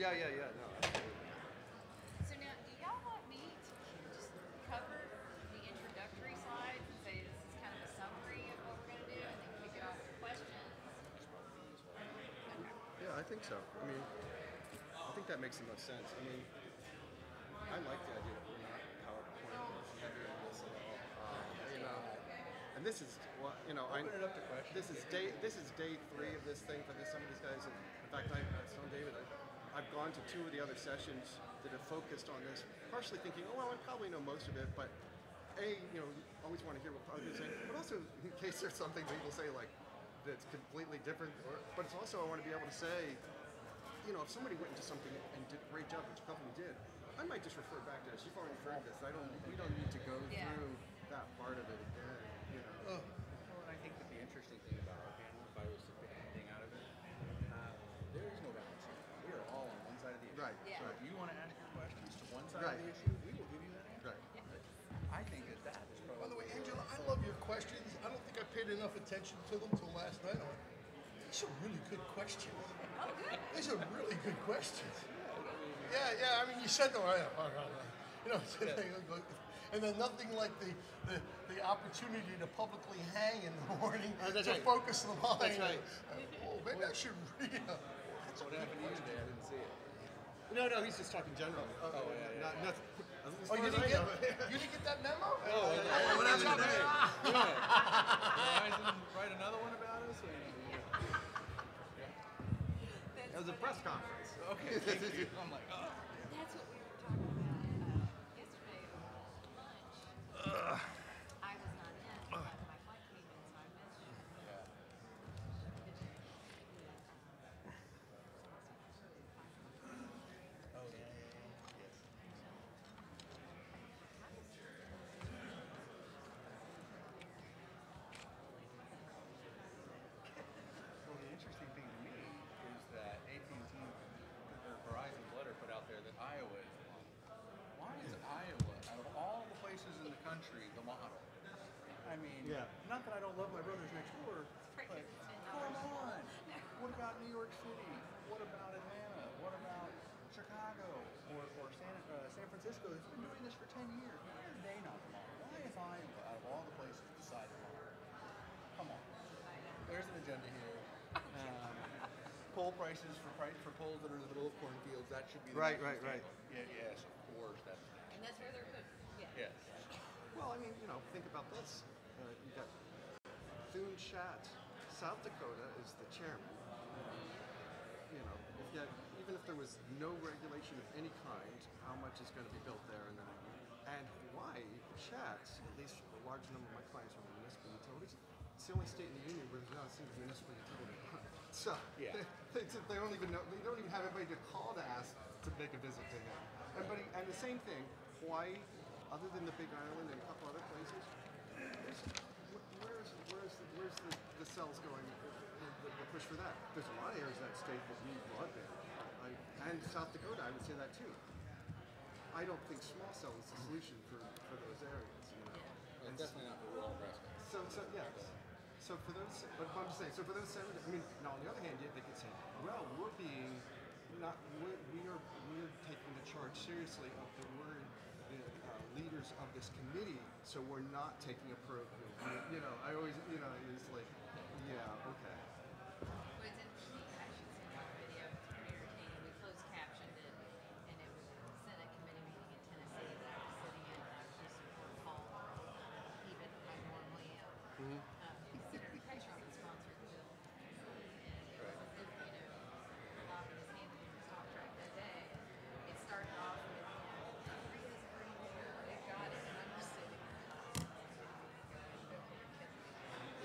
Yeah. No, absolutely. So now, do y'all want me to just cover the introductory side and say this is kind of a summary of what we're going to do and then kick it off to questions? Okay. Yeah, I think so. I mean, I think that makes the most sense. I mean, I like the idea that we're not PowerPoint heavy on this at all. You know, and this is what Open it up to questions. This is day 3 of this thing for some of these guys. And in fact, I was telling David, I've gone to 2 of the other sessions that have focused on this, partially thinking, oh well, I probably know most of it, but you always want to hear what others say, but also in case there's something people say like that's completely different. But it's also I want to be able to say, if somebody went into something and did a great job, which a company did, I might just refer back to this. You've already referred to this. We don't need to go through that part of it again. Well, I think that the interesting thing about our panel, if I was to pick anything out of it, there is no balance here. We are all on one side of the issue. Right. Yeah. So if you want to ask your questions to one side Right. of the issue, we will give you that answer. Right. I think that is probably. By the way, Angela, I love your questions. I don't think I paid enough attention to them till last night. These are really good questions. Oh, good. These are really good questions. Yeah. I mean, you said them. And then nothing like the opportunity to publicly hang in the morning That's to right. focus the mind. That's right. Oh, maybe I should read. That's what happened to you today. I didn't see it. No, he's just talking generally. Yeah. Not nothing. Oh, you didn't get that memo? What happened today? Verizon write another one about us? It was a press conference. Okay, thank you. I'm like, oh. That's what we were talking about yesterday over lunch. I was not in, but my flight came in, so I missed it. Oh, yeah. Yes. Well, the interesting thing to me is that AT&T or Verizon's letter put out there that Iowa is the model. Why is Iowa, out of all the places in the country, the model? I mean, not that I don't love my brothers next door, but come on. What about New York City? What about Atlanta? What about Chicago or San Francisco? They've been doing this for 10 years. Why are they not the model? Why is Iowa, out of all the places, decided model? Come on. There's an agenda here. Poll prices for polls that are in the middle of cornfields, that should be the Right. Yeah, yes, of course, that's And that's where they're good. yes. Well, I mean, think about this. You got Thune Shat, South Dakota is the chairman. Even if there was no regulation of any kind, how much is going to be built there? And Hawaii, Chat, at least a large number of my clients are municipal utilities. It's the only state in the union where there's not a single municipal utility. So they don't even know. They don't even have anybody to call to ask to make a visit to him. And the same thing, Hawaii, other than the Big Island and a couple other places, where's the cells going? The push for that. There's a lot of areas of that state that need broadband, and South Dakota, I would say that too. I don't think small cell is the solution for those areas. And definitely not for rural Nebraska. So for those, but I'm just saying. So for those 7, I mean, now on the other hand, they could say, well, we're taking the charge seriously of we're the leaders of this committee, so we're not taking a probe. I always, it's like, okay. Well, it's interesting. I should send you a video. It's pretty entertaining. We closed captioned it, and it was a Senate committee meeting in Tennessee that I was sitting in, and I was just on call, even if I normally am. Senator Pressure on the sponsored bill. And it was, lobbing his hand in his talk track that day. It started off with, Korea's pretty new. They've got it, and I'm just sitting there.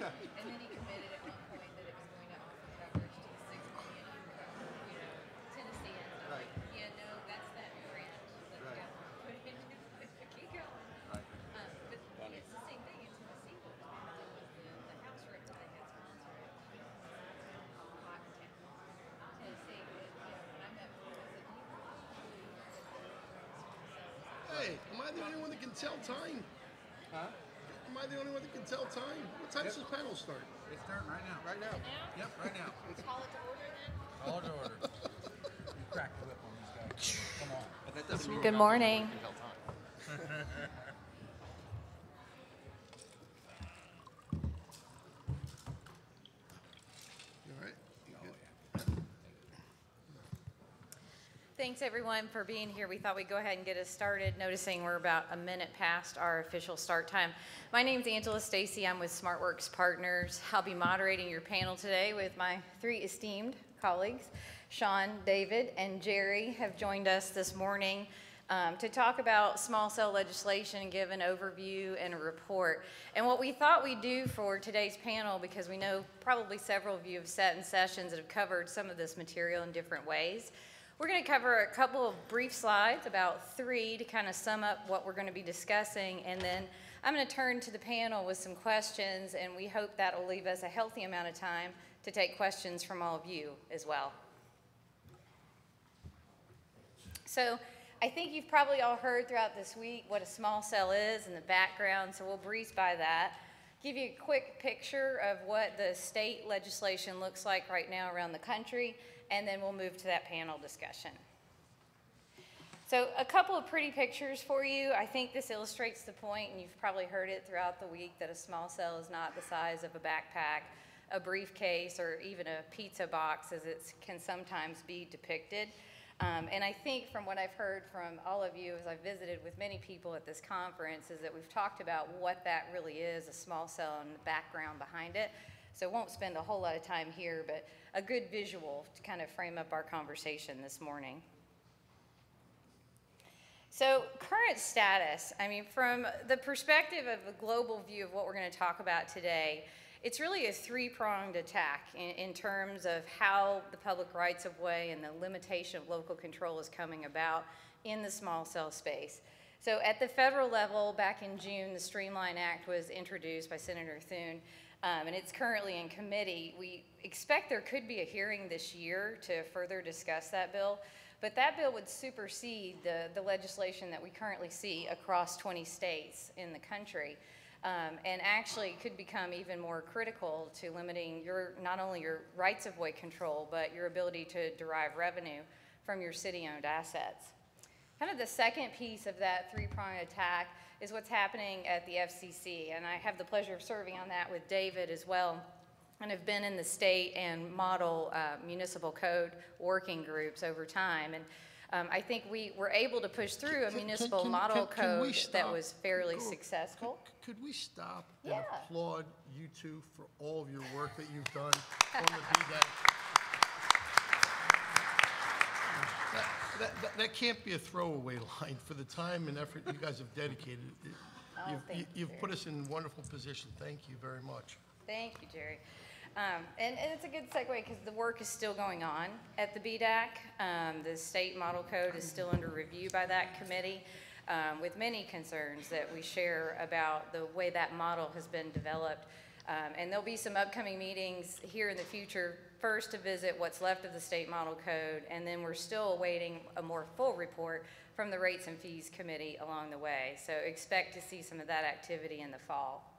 And then he committed at one point that it was going up for coverage to the 6 million Tennesseans. I'm like, that's that grant that the governor put in. Keep going. Right. But it's the same thing in Tennessee. What was happening was the House rep that they had sponsored it. Tennessee, when I met with him, I said, Hey, am I the only one that can tell time? Huh? Am I the only one that can tell time? What time does this panel start? It's starting right now. Right now. now? Yep, right now. Call it to order then? Call to order. You cracked the whip on Come on. But that doesn't mean Good you're not gonna morning. tell time. You all right? You good? Thanks everyone for being here. We thought we'd go ahead and get us started, noticing we're about a minute past our official start time. My name's Angela Stacy. I'm with SmartWorks Partners. I'll be moderating your panel today with my three esteemed colleagues. Sean, David, and Jerry have joined us this morning to talk about small cell legislation and give an overview and a report. And what we thought we'd do for today's panel, because we know probably several of you have sat in sessions that have covered some of this material in different ways, we're going to cover a couple of brief slides, about 3, to kind of sum up what we're going to be discussing, and then I'm going to turn to the panel with some questions, and we hope that will leave us a healthy amount of time to take questions from all of you as well. So I think you've probably all heard throughout this week what a small cell is and the background, so we'll breeze by that. Give you a quick picture of what the state legislation looks like right now around the country, and then we'll move to that panel discussion. So a couple of pretty pictures for you. I think this illustrates the point, and you've probably heard it throughout the week, that a small cell is not the size of a backpack, a briefcase, or even a pizza box as it can sometimes be depicted. And I think from what I've heard from all of you as I've visited with many people at this conference is that we've talked about what that really is, a small cell, and the background behind it. So I won't spend a whole lot of time here, but a good visual to kind of frame up our conversation this morning. So current status, I mean, from the perspective of the global view of what we're going to talk about today, it's really a three-pronged attack in terms of how the public rights of way and the limitation of local control is coming about in the small cell space. So at the federal level, back in June, the Streamline Act was introduced by Senator Thune, and it's currently in committee. We expect there could be a hearing this year to further discuss that bill, but that bill would supersede the legislation that we currently see across 20 states in the country. And actually could become even more critical to limiting not only your rights of way control, but your ability to derive revenue from your city-owned assets. Kind of the second piece of that three-pronged attack is what's happening at the FCC, and I have the pleasure of serving on that with David as well, and have been in the state and model municipal code working groups over time. And I think we were able to push through a municipal model code that was fairly successful. Could we stop Yeah. and applaud you two for all of your work that you've done on the BDAC? That can't be a throwaway line for the time and effort you guys have dedicated. You've put us in a wonderful position. Thank you very much. Thank you, Jerry. And it's a good segue because the work is still going on at the BDAC. The state model code is still under review by that committee with many concerns that we share about the way that model has been developed. And there'll be some upcoming meetings here in the future, first to visit what's left of the state model code, and then we're still awaiting a more full report from the Rates and Fees Committee along the way. So expect to see some of that activity in the fall.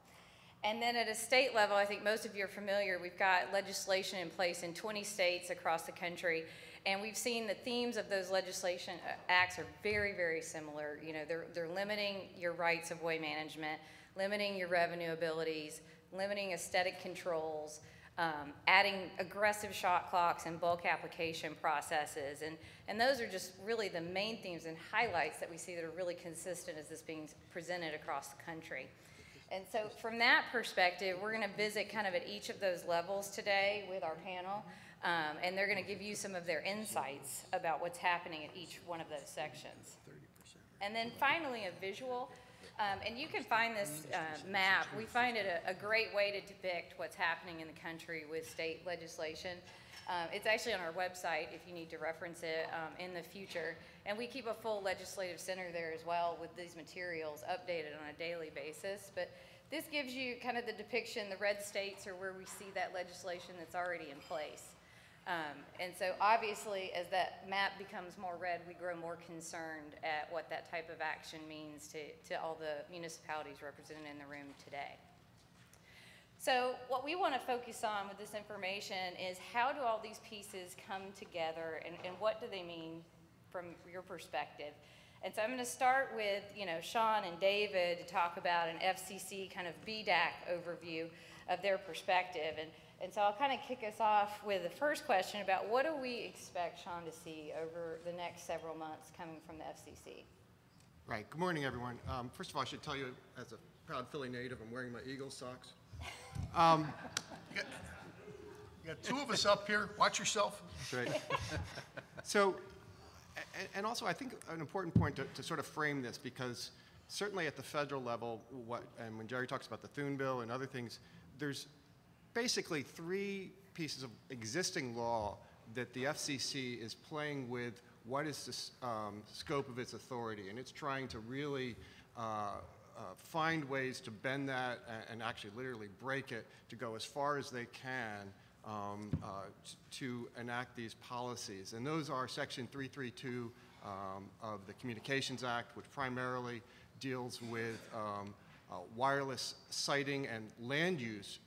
And then at a state level, I think most of you are familiar, we've got legislation in place in 20 states across the country, and we've seen the themes of those legislation acts are very, very similar. You know, they're limiting your rights of way management, limiting your revenue abilities, limiting aesthetic controls, adding aggressive shot clocks and bulk application processes. And those are just really the main themes and highlights that we see that are really consistent as this being presented across the country. And so from that perspective, we're going to visit kind of at each of those levels today with our panel, and they're going to give you some of their insights about what's happening at each one of those sections. And then finally, a visual. And you can find this map. We find it a great way to depict what's happening in the country with state legislation. It's actually on our website if you need to reference it in the future. And we keep a full legislative center there as well with these materials updated on a daily basis. But this gives you kind of the depiction. The red states are where we see that legislation that's already in place. And so obviously as that map becomes more red, we grow more concerned at what that type of action means to all the municipalities represented in the room today. So what we want to focus on with this information is how do all these pieces come together and what do they mean from your perspective. And so I'm going to start with, Sean and David to talk about an FCC kind of BDAC overview of their perspective. And so I'll kind of kick us off with the first question about what do we expect, Sean, to see over the next several months coming from the FCC? Right. Good morning, everyone. First of all, I should tell you, as a proud Philly native, I'm wearing my Eagles socks. You got two of us up here. Watch yourself. That's right. So, and also I think an important point to sort of frame this, because certainly at the federal level, and when Jerry talks about the Thune bill and other things, there's basically three pieces of existing law that the FCC is playing with what is the scope of its authority, and it's trying to really find ways to bend that and actually literally break it to go as far as they can to enact these policies. And those are Section 332 of the Communications Act, which primarily deals with wireless siting and land use,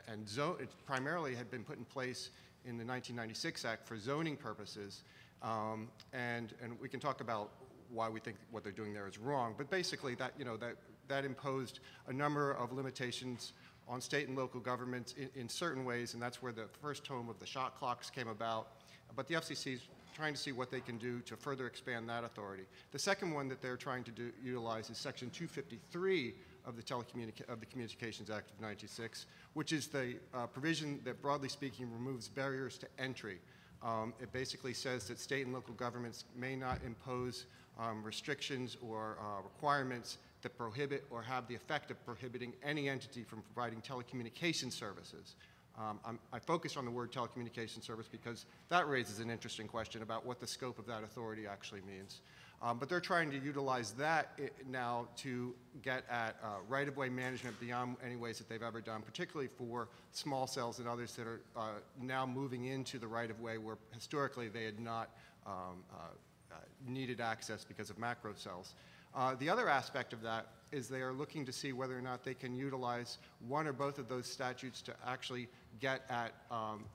it primarily had been put in place in the 1996 Act for zoning purposes, and we can talk about why we think what they're doing there is wrong. But basically, that imposed a number of limitations on state and local governments in certain ways, and that's where the first tome of the shot clocks came about. But the FCC is trying to see what they can do to further expand that authority. The second one that they're trying to utilize is Section 253 of the Communications Act of '96, which is the provision that, broadly speaking, removes barriers to entry. It basically says that state and local governments may not impose restrictions or requirements that prohibit or have the effect of prohibiting any entity from providing telecommunication services. I focus on the word telecommunication service because that raises an interesting question about what the scope of that authority actually means. But they're trying to utilize that now to get at right-of-way management beyond any ways that they've ever done, particularly for small cells and others that are now moving into the right-of-way where historically they had not needed access because of macro cells. The other aspect of that is they are looking to see whether or not they can utilize one or both of those statutes to actually get at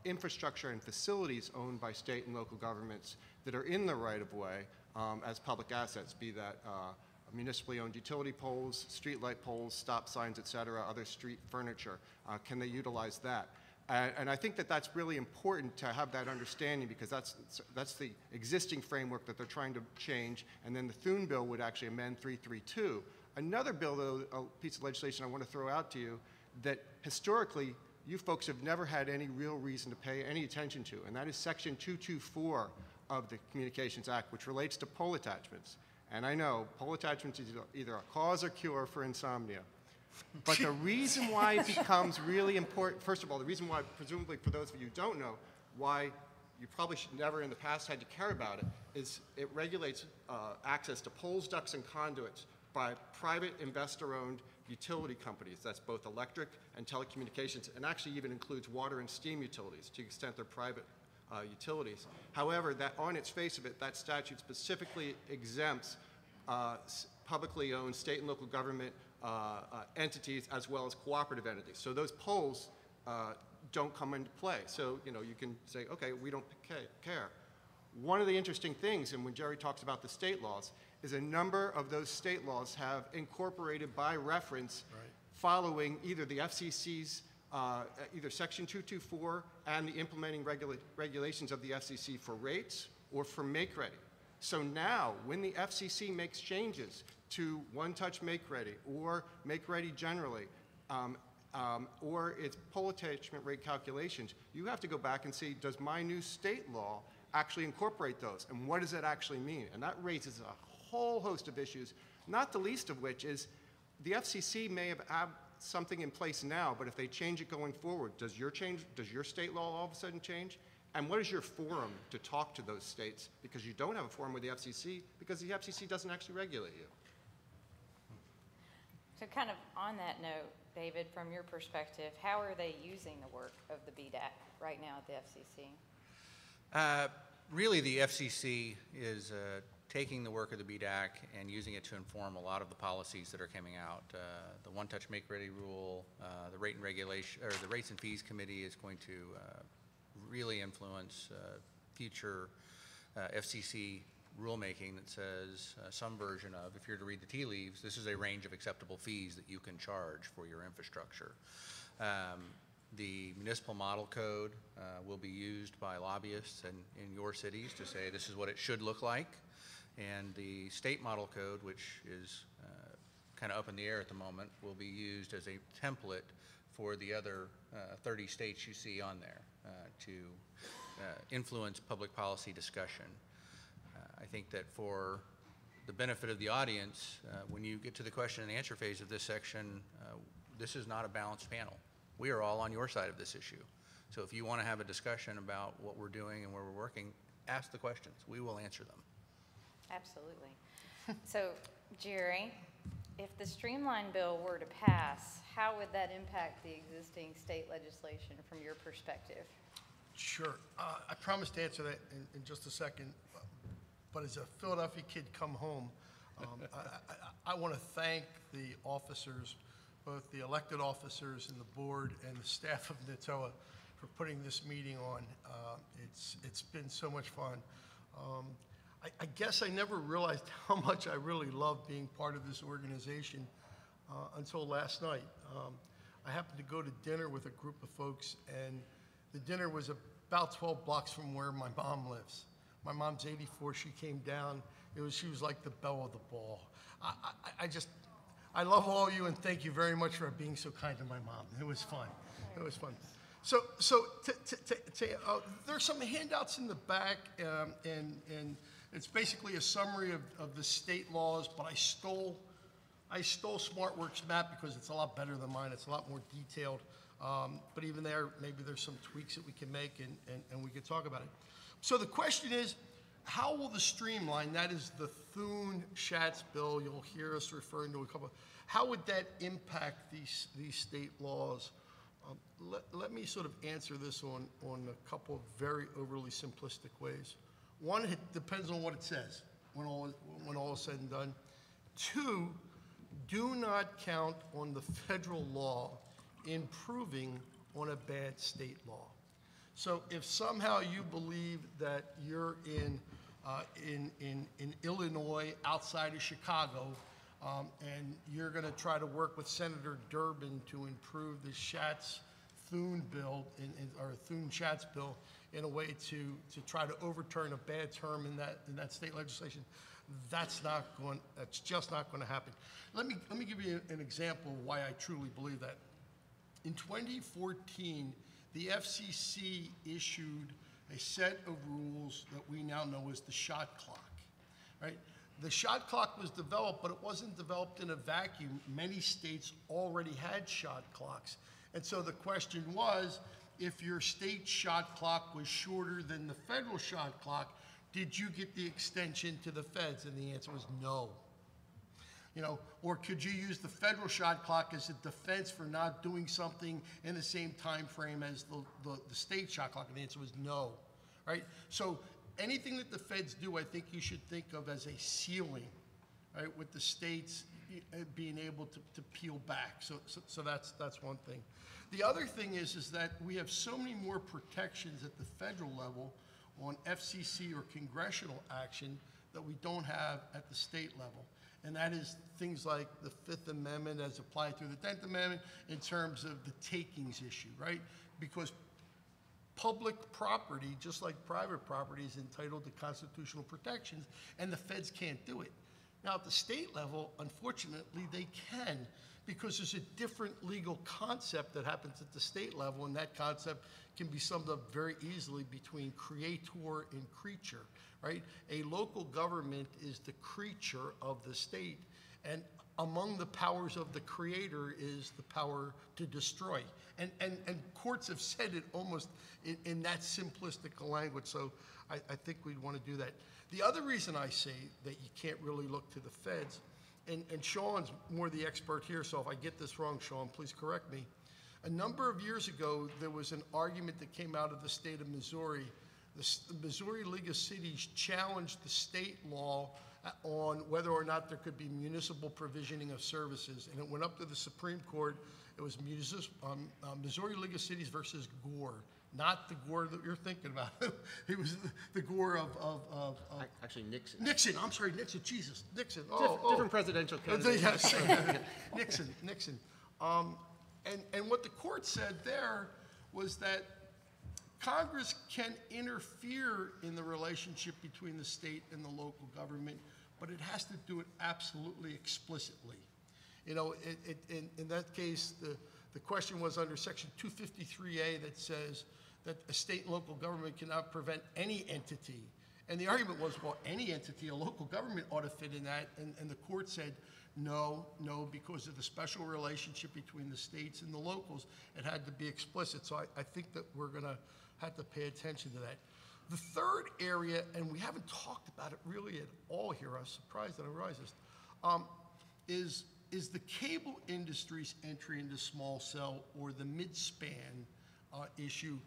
infrastructure and facilities owned by state and local governments that are in the right-of-way as public assets, be that municipally owned utility poles, streetlight poles, stop signs, et cetera, other street furniture. Can they utilize that? And I think that that's really important to have that understanding, because that's the existing framework that they're trying to change, and then the Thune bill would actually amend 332. Another bill, though, a piece of legislation I want to throw out to you that historically you folks have never had any real reason to pay any attention to, and that is Section 224 of the Communications Act, which relates to pole attachments. And I know pole attachments is either a cause or cure for insomnia. But the reason why it becomes really important, first of all, the reason why, presumably for those of you who don't know, why you probably should never in the past had to care about it, is it regulates access to poles, ducts, and conduits by private investor-owned utility companies. That's both electric and telecommunications, and actually even includes water and steam utilities to the extent they're private utilities. However, that on its face of it, that statute specifically exempts publicly owned state and local government entities as well as cooperative entities. So those poles don't come into play. So, you can say, okay, we don't care. One of the interesting things, and when Jerry talks about the state laws, is a number of those state laws have incorporated by reference following either the FCC's, either Section 224 and the implementing regulations of the FCC for rates or for make-ready. So now, when the FCC makes changes to one-touch make-ready or make-ready generally, or its pole attachment rate calculations, you have to go back and see, does my new state law actually incorporate those? And what does it actually mean? And that raises a whole host of issues, not the least of which is the FCC may have something in place now, but if they change it going forward, does your state law all of a sudden change? And what is your forum to talk to those states? Because you don't have a forum with the FCC because the FCC doesn't actually regulate you. So kind of on that note, David, from your perspective, how are they using the work of the BDAC right now at the FCC? Really, the FCC is taking the work of the BDAC and using it to inform a lot of the policies that are coming out. The one-touch make-ready rule, the rate and regulation, or the Rates and Fees Committee is going to really influence future FCC rulemaking that says some version of, if you're to read the tea leaves, this is a range of acceptable fees that you can charge for your infrastructure. The municipal model code will be used by lobbyists in your cities to say this is what it should look like. And the state model code, which is kind of up in the air at the moment, will be used as a template for the other 30 states you see on there to influence public policy discussion. I think that for the benefit of the audience, when you get to the question and answer phase of this section, this is not a balanced panel. We are all on your side of this issue. So if you want to have a discussion about what we're doing and where we're working, ask the questions. We will answer them. Absolutely. So, Jerry, if the streamline bill were to pass, how would that impact the existing state legislation from your perspective? Sure. I promise to answer that in just a second. But as a Philadelphia kid come home, I want to thank the officers, both the elected officers and the board and the staff of NTOA for putting this meeting on. It's been so much fun. I guess I never realized how much I really love being part of this organization until last night. I happened to go to dinner with a group of folks, and the dinner was about 12 blocks from where my mom lives. My mom's 84. She came down. She was like the belle of the ball. I love all of you, and thank you very much for being so kind to my mom. It was fun. It was fun. So there's some handouts in the back, and it's basically a summary of the state laws. But I stole SmartWorks map because it's a lot better than mine. It's a lot more detailed. But even there, maybe there's some tweaks that we can make, and we could talk about it. So the question is, how will the streamline, that is the Thune-Schatz bill, you'll hear us referring to a couple, how would that impact these state laws? Let me sort of answer this on a couple of very overly simplistic ways. One, it depends on what it says when all is said and done. Two, do not count on the federal law improving on a bad state law. So if somehow you believe that you're in Illinois, outside of Chicago, and you're going to try to work with Senator Durbin to improve the Schatz-Thune bill, or Thune-Schatz bill, in a way to try to overturn a bad term in that state legislation, that's just not going to happen. Let me give you an example of why I truly believe that. In 2014, the FCC issued a set of rules that we now know as the shot clock, right? The shot clock was developed, but it wasn't developed in a vacuum. Many states already had shot clocks. And so the question was, if your state shot clock was shorter than the federal shot clock, did you get the extension to the feds? And the answer was no. Or could you use the federal shot clock as a defense for not doing something in the same time frame as the state shot clock? And the answer was no, right? So anything that the feds do, I think you should think of as a ceiling, right, with the states being able to peel back. So that's one thing. The other thing is that we have so many more protections at the federal level on FCC or congressional action that we don't have at the state level. And that is things like the Fifth Amendment as applied through the 10th Amendment in terms of the takings issue, right? Because public property, just like private property, is entitled to constitutional protections, and the feds can't do it. Now, at the state level, unfortunately, they can, because there's a different legal concept that happens at the state level, and that concept can be summed up very easily between creator and creature, right? A local government is the creature of the state, and among the powers of the creator is the power to destroy. And courts have said it almost in that simplistic language, so I think we'd want to do that. The other reason I say that you can't really look to the feds, and Sean's more the expert here, so if I get this wrong, Sean, please correct me. A number of years ago, there was an argument that came out of the state of Missouri. The Missouri League of Cities challenged the state law on whether or not there could be municipal provisioning of services, and it went up to the Supreme Court. It was Missouri League of Cities versus Gore, not the Gore that you're thinking about. He was the Gore of Actually, Nixon. Nixon. I'm sorry, Nixon. Jesus, Nixon. Different presidential candidate. Yes, Nixon. And what the court said there was that Congress can interfere in the relationship between the state and the local government, but it has to do it absolutely explicitly. You know, in that case, the question was under Section 253A that says that a state and local government cannot prevent any entity. And the argument was, well, any entity, a local government ought to fit in that. And the court said, no, because of the special relationship between the states and the locals, it had to be explicit. So I think that we're going to have to pay attention to that. The third area, and we haven't talked about it really at all here, I was surprised that I realized this, is the cable industry's entry into small cell or the mid-span issue.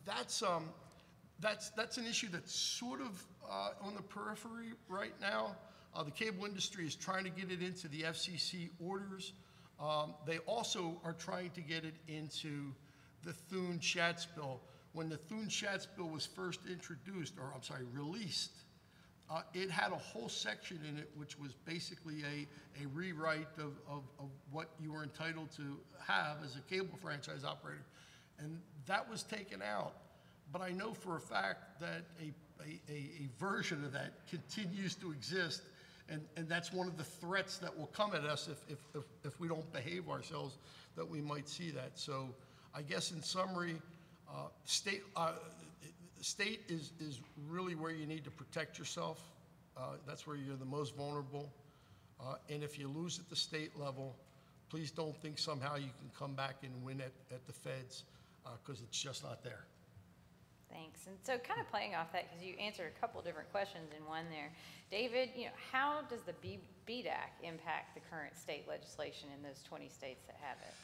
That's an issue that's sort of on the periphery right now. The cable industry is trying to get it into the FCC orders. They also are trying to get it into the Thune-Schatz bill. When the Thune-Schatz bill was first introduced, or I'm sorry, released, it had a whole section in it which was basically a rewrite of what you were entitled to have as a cable franchise operator. And that was taken out. But I know for a fact that a version of that continues to exist, and that's one of the threats that will come at us if we don't behave ourselves, that we might see that. So I guess in summary, state is really where you need to protect yourself. That's where you're the most vulnerable. And if you lose at the state level, please don't think somehow you can come back and win at the feds, because it's just not there. Thanks. And so kind of playing off that, because you answered a couple different questions in one there. David, how does the BDAC impact the current state legislation in those 20 states that have it?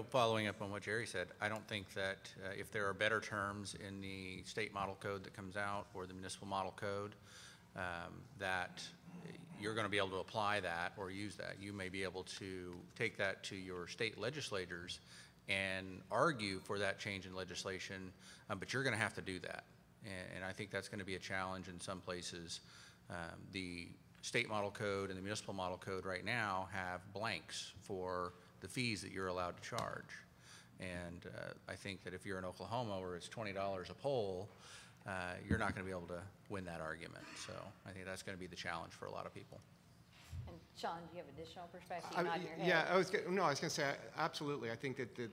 Following up on what Jerry said, I don't think that if there are better terms in the state model code that comes out or the municipal model code, that you're going to be able to apply that or use that. You may be able to take that to your state legislators and argue for that change in legislation, but you're going to have to do that. And I think that's going to be a challenge in some places. The state model code and the municipal model code right now have blanks for the fees that you're allowed to charge. And I think that if you're in Oklahoma where it's $20 a pole, you're not going to be able to win that argument. So I think that's going to be the challenge for a lot of people. And Sean, do you have additional perspective? You're nodding your head. Yeah, I was going to say absolutely. I think that the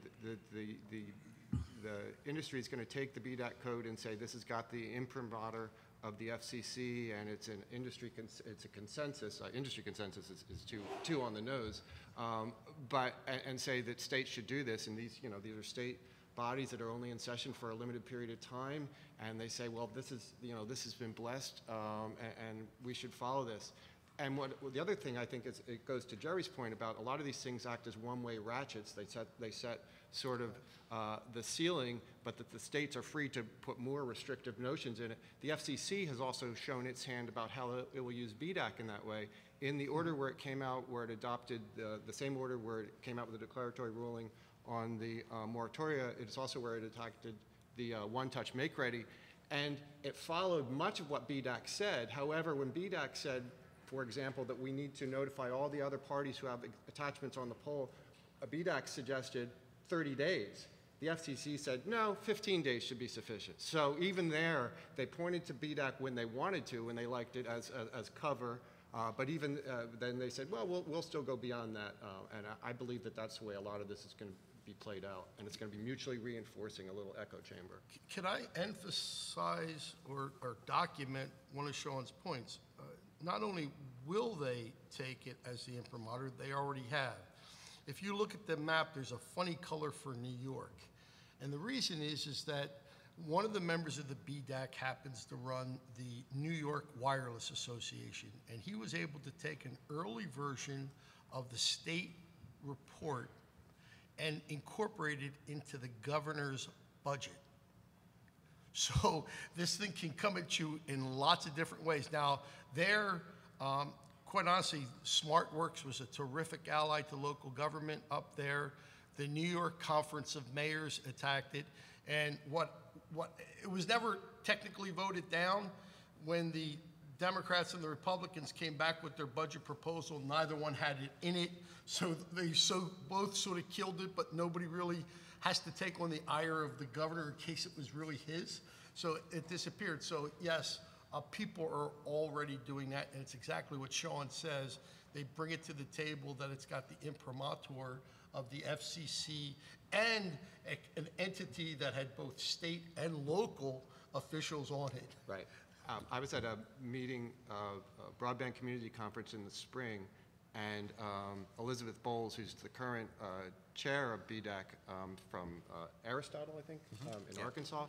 industry is going to take the BDAC code and say this has got the imprimatur of the FCC, and it's an industry it's a consensus. Industry consensus is too on the nose, and say that states should do this. And these are state bodies that are only in session for a limited period of time, and they say, well, this has been blessed, and we should follow this. And the other thing I think is, it goes to Jerry's point about a lot of these things act as one-way ratchets. They set sort of the ceiling, but that the states are free to put more restrictive notions in it. The FCC has also shown its hand about how it will use BDAC in that way. In the order where it came out, where it adopted the same order where it came out with a declaratory ruling on the moratoria, it is also where it adopted the one-touch make-ready. And it followed much of what BDAC said. However, when BDAC said, for example, that we need to notify all the other parties who have attachments on the pole, BDAC suggested 30 days. The FCC said, no, 15 days should be sufficient. So even there, they pointed to BDAC when they wanted to, when they liked it as cover, but even then they said, well, we'll still go beyond that. And I believe that that's the way a lot of this is going to be played out, and it's going to be mutually reinforcing, a little echo chamber. Can I emphasize or document one of Sean's points? Not only will they take it as the imprimatur, they already have. If you look at the map, there's a funny color for New York. And the reason is that one of the members of the BDAC happens to run the New York Wireless Association, and he was able to take an early version of the state report and incorporate it into the governor's budget. So this thing can come at you in lots of different ways. Now, quite honestly, SmartWorks was a terrific ally to local government up there. The New York Conference of Mayors attacked it. And it was never technically voted down. When the Democrats and the Republicans came back with their budget proposal, neither one had it in it. So they both sort of killed it, but nobody really has to take on the ire of the governor in case it was really his. So it disappeared. So yes, people are already doing that, and it's exactly what Sean says. They bring it to the table that it's got the imprimatur of the FCC and an entity that had both state and local officials on it. Right. I was at a meeting, a broadband community conference in the spring, and Elizabeth Bowles, who's the current chair of BDAC from Aristotle, I think, in Arkansas,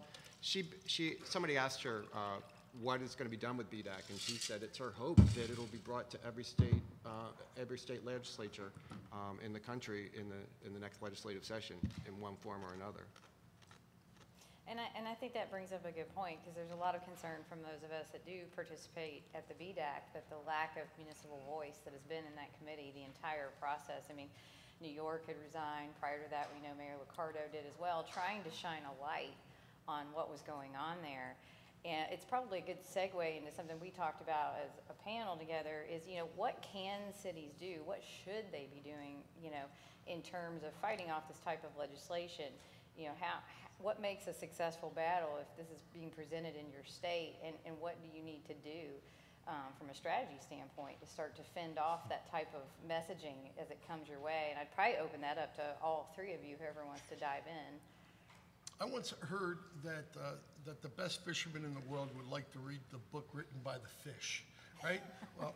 somebody asked her what is going to be done with BDAC, and she said it's her hope that it'll be brought to every state legislature in the country in the next legislative session in one form or another. And I think that brings up a good point, because there's a lot of concern from those of us that do participate at the BDAC that the lack of municipal voice that has been in that committee the entire process. I mean, New York had resigned. Prior to that, we know Mayor Liccardo did as well, trying to shine a light on what was going on there. And it's probably a good segue into something we talked about as a panel together is, what can cities do? What should they be doing, in terms of fighting off this type of legislation? What makes a successful battle if this is being presented in your state, and what do you need to do from a strategy standpoint to start to fend off that type of messaging as it comes your way? And I'd probably open that up to all three of you, whoever wants to dive in. I once heard that that the best fisherman in the world would like to read the book written by the fish, right? Well,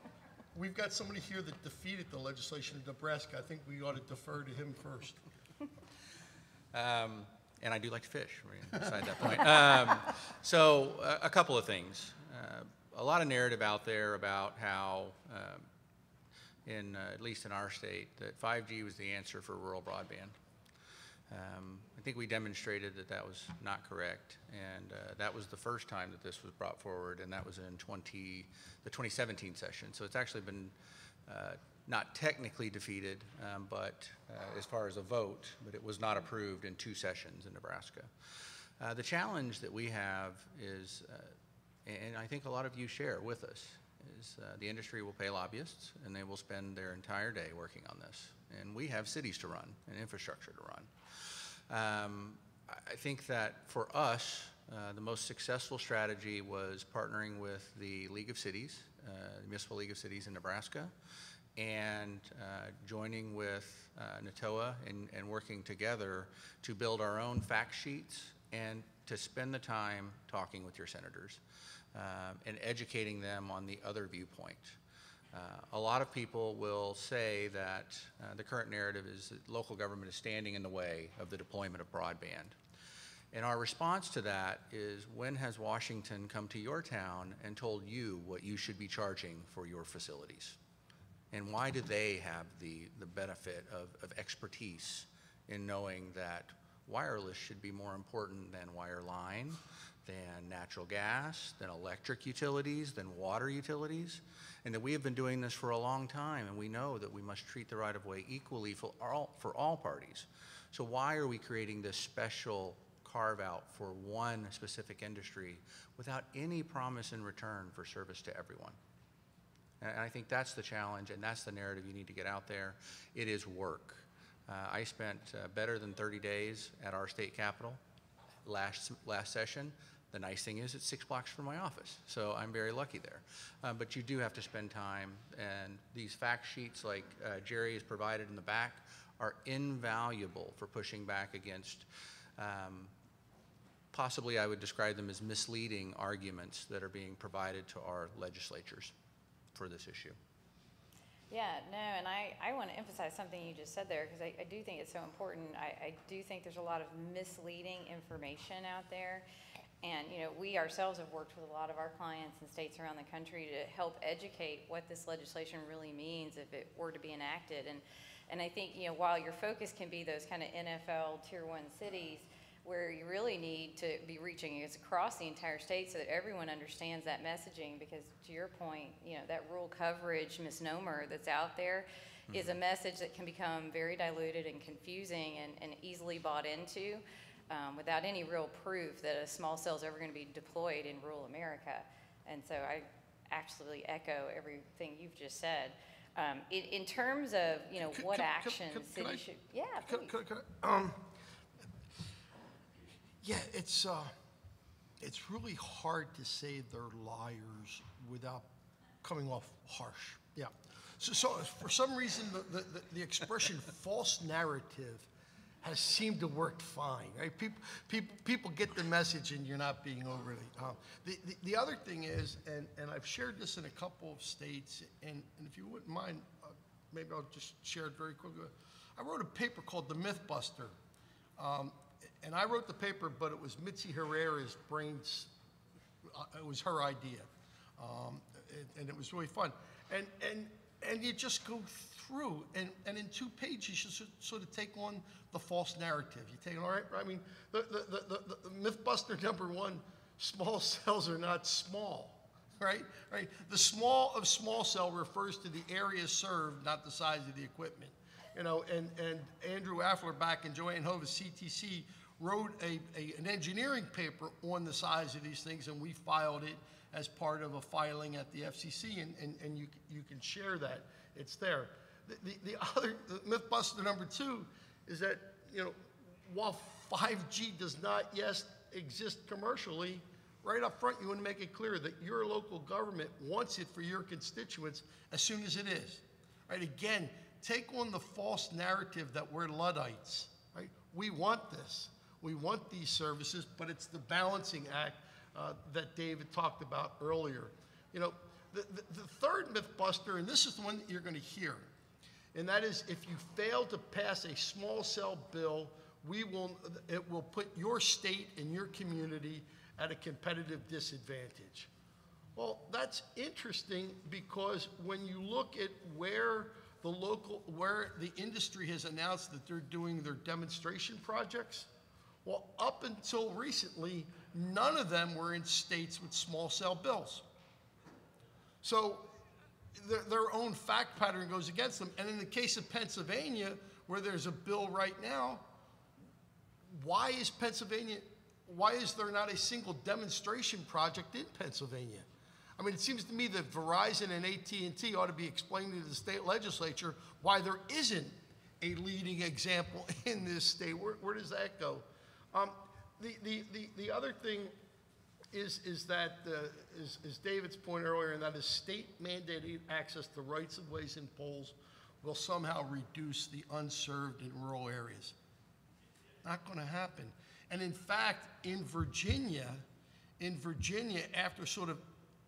we've got somebody here that defeated the legislation in Nebraska. I think we ought to defer to him first. And I do like to fish, beside that point. So a couple of things. A lot of narrative out there about how, at least in our state, that 5G was the answer for rural broadband. I think we demonstrated that that was not correct, and that was the first time that this was brought forward, and that was in the 2017 session. So it's actually been not technically defeated, but as far as a vote, but it was not approved in 2 sessions in Nebraska. The challenge that we have is, and I think a lot of you share with us, is the industry will pay lobbyists, and they will spend their entire day working on this. And we have cities to run and infrastructure to run. I think that for us, the most successful strategy was partnering with the League of Cities, the Municipal League of Cities in Nebraska, and joining with NATOA and working together to build our own fact sheets and to spend the time talking with your senators and educating them on the other viewpoint. A lot of people will say that the current narrative is that local government is standing in the way of the deployment of broadband. And our response to that is, when has Washington come to your town and told you what you should be charging for your facilities? And why do they have the benefit of expertise in knowing that wireless should be more important than wireline, than natural gas, than electric utilities, than water utilities, and that we have been doing this for a long time, and we know that we must treat the right-of-way equally for all parties. So why are we creating this special carve-out for one specific industry without any promise in return for service to everyone? And I think that's the challenge, and that's the narrative you need to get out there. It is work. I spent better than 30 days at our state capitol last session. The nice thing is it's 6 blocks from my office, so I'm very lucky there. But you do have to spend time, and these fact sheets like Jerry has provided in the back are invaluable for pushing back against possibly I would describe them as misleading arguments that are being provided to our legislatures for this issue. Yeah, no, and I want to emphasize something you just said there, because I do think it's so important. I do think there's a lot of misleading information out there. And, we ourselves have worked with a lot of our clients in states around the country to help educate what this legislation really means if it were to be enacted. And I think, while your focus can be those kind of NFL Tier 1 cities, where you really need to be reaching is across the entire state so that everyone understands that messaging, because to your point, that rural coverage misnomer that's out there is a message that can become very diluted and confusing and easily bought into without any real proof that a small cell is ever going to be deployed in rural America. And so I absolutely echo everything you've just said. In terms of, you know, what actions cities should, yeah, please. Yeah, it's really hard to say they're liars without coming off harsh. Yeah. So for some reason, the expression false narrative has seemed to work fine, right? People get the message and you're not being overly. The other thing is, and I've shared this in a couple of states, and if you wouldn't mind, maybe I'll just share it very quickly. I wrote a paper called The Mythbuster. And I wrote the paper, but it was Mitzi Herrera's brains, it was her idea. And it was really fun. And you just go through, and in 2 pages, you sort of take on the false narrative. You take, all right, I mean, the Mythbuster number 1, small cells are not small, right? The small of small cell refers to the area served, not the size of the equipment. You know, and Andrew Afflerbach and Joanne Hova's CTC wrote an engineering paper on the size of these things, and we filed it as part of a filing at the FCC, and you can share that. It's there. The Mythbuster number 2 is that, you know, while 5G does not yet exist commercially, right up front you want to make it clear that your local government wants it for your constituents as soon as it is. Right? Again, take on the false narrative that we're Luddites. Right? We want this. We want these services, but it's the balancing act that David talked about earlier. You know, the third Mythbuster, and this is the one that you're going to hear, and that is, if you fail to pass a small cell bill, it will put your state and your community at a competitive disadvantage. Well, that's interesting, because when you look at where the industry has announced that they're doing their demonstration projects, well, up until recently, none of them were in states with small cell bills. So their own fact pattern goes against them. And in the case of Pennsylvania, where there's a bill right now, why is there not a single demonstration project in Pennsylvania? I mean, it seems to me that Verizon and AT&T ought to be explaining to the state legislature why there isn't a leading example in this state. Where does that go? The other thing is that, is David's point earlier, and that is state-mandated access to rights-of-ways and poles will somehow reduce the unserved in rural areas. Not going to happen. And in fact, in Virginia, after sort of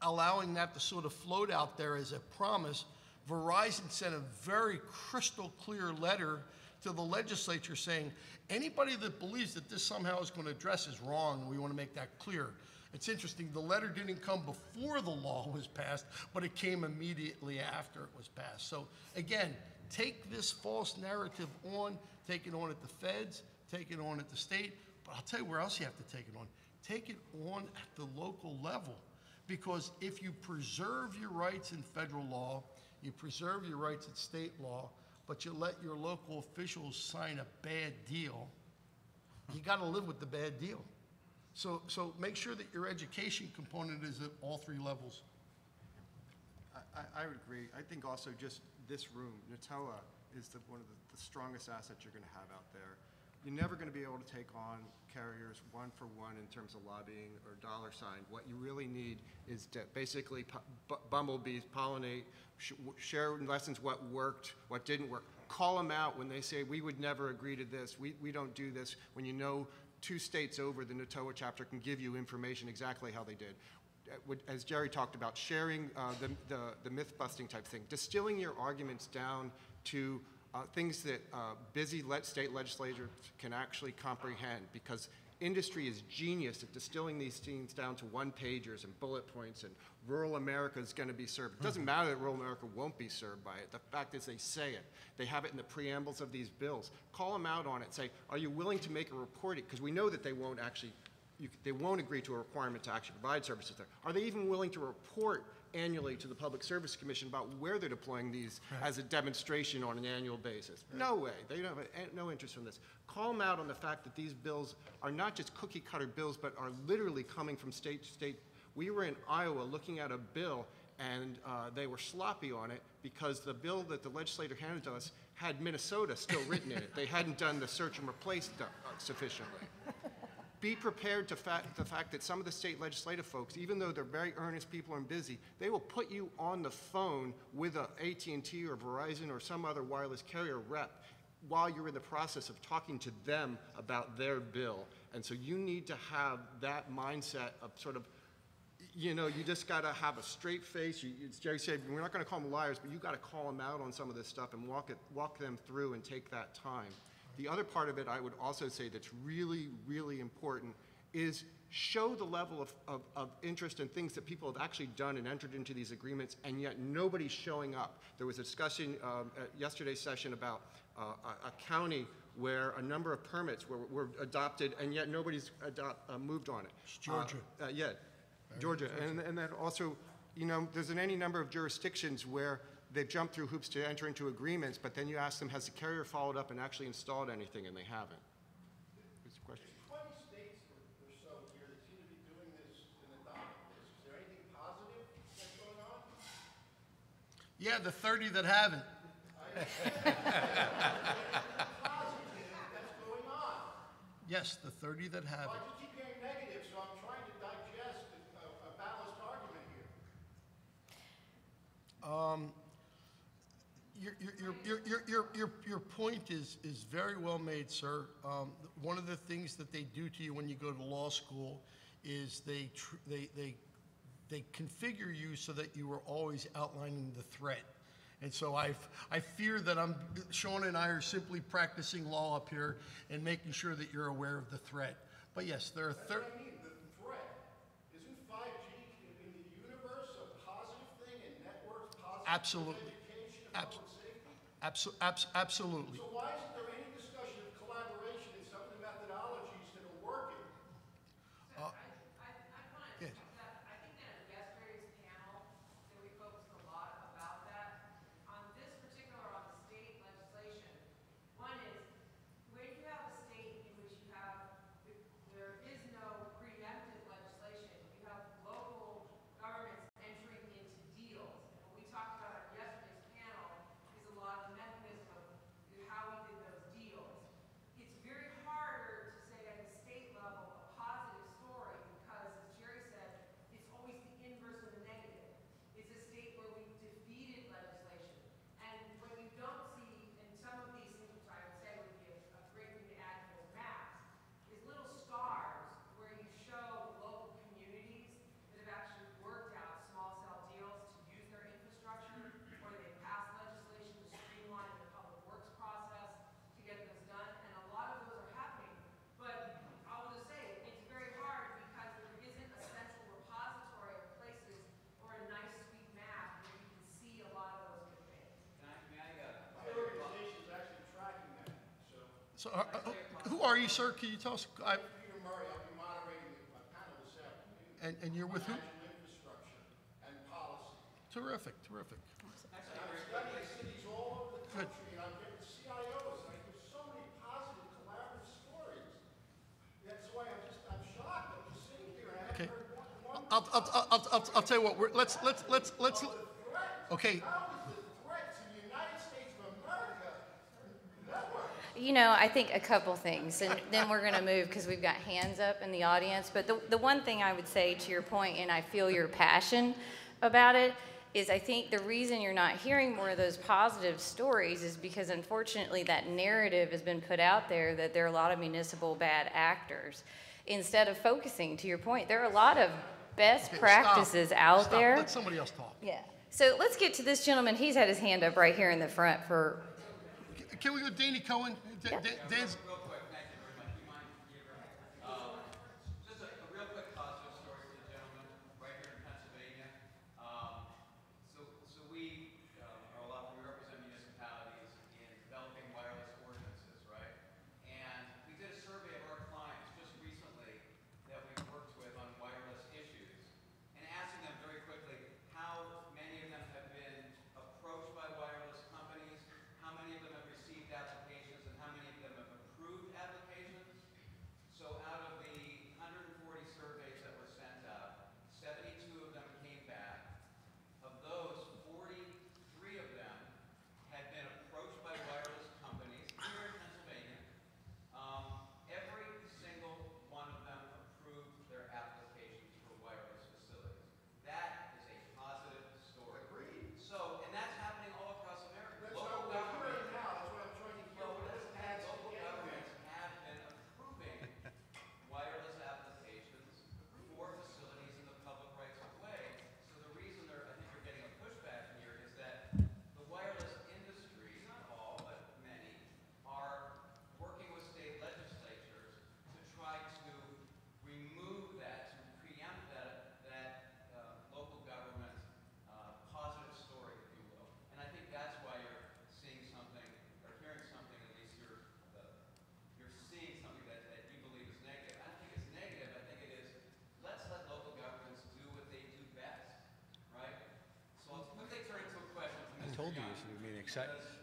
allowing that to sort of float out there as a promise, Verizon sent a very crystal clear letter to the legislature saying, anybody that believes that this somehow is going to address is wrong, and we want to make that clear. It's interesting, the letter didn't come before the law was passed, but it came immediately after it was passed. So again, take this false narrative on, take it on at the feds, take it on at the state, but I'll tell you where else you have to take it on. Take it on at the local level, because if you preserve your rights in federal law, you preserve your rights in state law, but you let your local officials sign a bad deal, you got to live with the bad deal. So make sure that your education component is at all 3 levels. I would agree. I think also just this room, NATOA, is one of the strongest assets you're going to have out there. You're never going to be able to take on carriers one for one in terms of lobbying or dollar sign. What you really need is to basically bumblebees, pollinate, share lessons, what worked, what didn't work. Call them out when they say, we would never agree to this, we don't do this, when you know 2 states over, the NATOA chapter can give you information exactly how they did. As Jerry talked about, sharing the myth-busting type thing, distilling your arguments down to things that busy state legislators can actually comprehend, because industry is genius at distilling these things down to one-pagers and bullet points, and rural America is going to be served. It doesn't matter that rural America won't be served by it. The fact is they say it. They have it in the preambles of these bills. Call them out on it. Say, are you willing to make a reporting? Because we know that they won't actually, they won't agree to a requirement to actually provide services there. Are they even willing to report annually to the Public Service Commission about where they're deploying these as a demonstration on an annual basis. No way. They don't have no interest in this. Call them out on the fact that these bills are not just cookie cutter bills, but are literally coming from state to state. We were in Iowa looking at a bill, and they were sloppy on it because the bill that the legislator handed to us had Minnesota still written in it. They hadn't done the search and replace sufficiently. Be prepared to the fact that some of the state legislative folks, even though they're very earnest people and busy, they will put you on the phone with a AT&T or Verizon or some other wireless carrier rep while you're in the process of talking to them about their bill. And so you need to have that mindset of sort of, you know, you just got to have a straight face. As Jerry said, we're not going to call them liars, but you got to call them out on some of this stuff and walk them through and take that time. The other part of it I would also say that's really, really important is show the level of interest in things that people have actually done and entered into these agreements, and yet nobody's showing up. There was a discussion at yesterday's session about a county where a number of permits were adopted, and yet nobody's moved on it. It's Georgia. Yeah, Georgia. And then also, you know, there's any number of jurisdictions where they've jumped through hoops to enter into agreements, but then you ask them, has the carrier followed up and actually installed anything, and they haven't. What's the question? There's 20 states or so here that seem to be doing this and adopting this. Is there anything positive that's going on? Yeah, the 30 that haven't. Positive that's going on. Yes, the 30 that Well, I haven't. just keep hearing negative, so I'm trying to digest a balanced argument here. Your point is very well made, sir. One of the things that they do to you when you go to law school is they configure you so that you are always outlining the threat. And so I fear that Sean and I are simply practicing law up here and making sure that you're aware of the threat. But yes, there are That's what I mean, the threat. Isn't 5G in the universe a positive thing and networks positive Absolutely. education and public safety? Absolutely. So why isn't there any discussion of collaboration in some of the methodologies that are working? So I wanted to yes. speak to that. I think that at yesterday's panel, that we focused a lot about that. On this particular, on the state legislation, one is, when you have a state in which you have, there is no preemptive legislation, you have local governments entering into deals. And what we talked about at yesterday's panel is a lot of the mechanism of how we did those deals. It's very harder to say at the state level a positive story because, as Jerry said, it's always the inverse of the negative. It's a state where we defeated legislation. And what you don't see in some of these things, which I would say would be a great thing to add to those maps, is little stars where you show local communities that have actually worked out small cell deals to use their infrastructure, or they passed legislation to streamline the public works process to get those done, and a lot of those are happening. But I'll just say, it's very hard because there isn't a central repository of places or a nice sweet map where you can see a lot of those good things. My organization is actually tracking that. So, So who are you, sir? Can you tell us? Peter Murray, I'll be moderating a panel this afternoon. And you're with who? National infrastructure and policy. Terrific, terrific. And I'm studying cities all over the Good. country, and I'm getting CIOs, and I hear so many positive, collaborative stories. That's why I'm shocked. I'm just sitting here, and I Okay. haven't heard one. I'll tell you what. Let's. Okay. How is the threat to the United States of America network? You know, I think a couple things, and then we're going to move because we've got hands up in the audience. But the one thing I would say to your point, and I feel your passion about it, is I think the reason you're not hearing more of those positive stories is because, unfortunately, that narrative has been put out there that there are a lot of municipal bad actors. Instead of focusing, to your point, there are a lot of best Okay, practices out Stop. there. Let somebody else talk. Yeah. So let's get to this gentleman. He's had his hand up right here in the front for. Can we go Danny Cohen? Dan's. Real quick, thank you very much. Do you mind, just a real quick positive story for the gentleman right here in Pennsylvania. So we we represent municipalities in developing wireless ordinances, right? And we did a survey of our clients just recently that we worked with on wireless issues, and asking them very quickly, how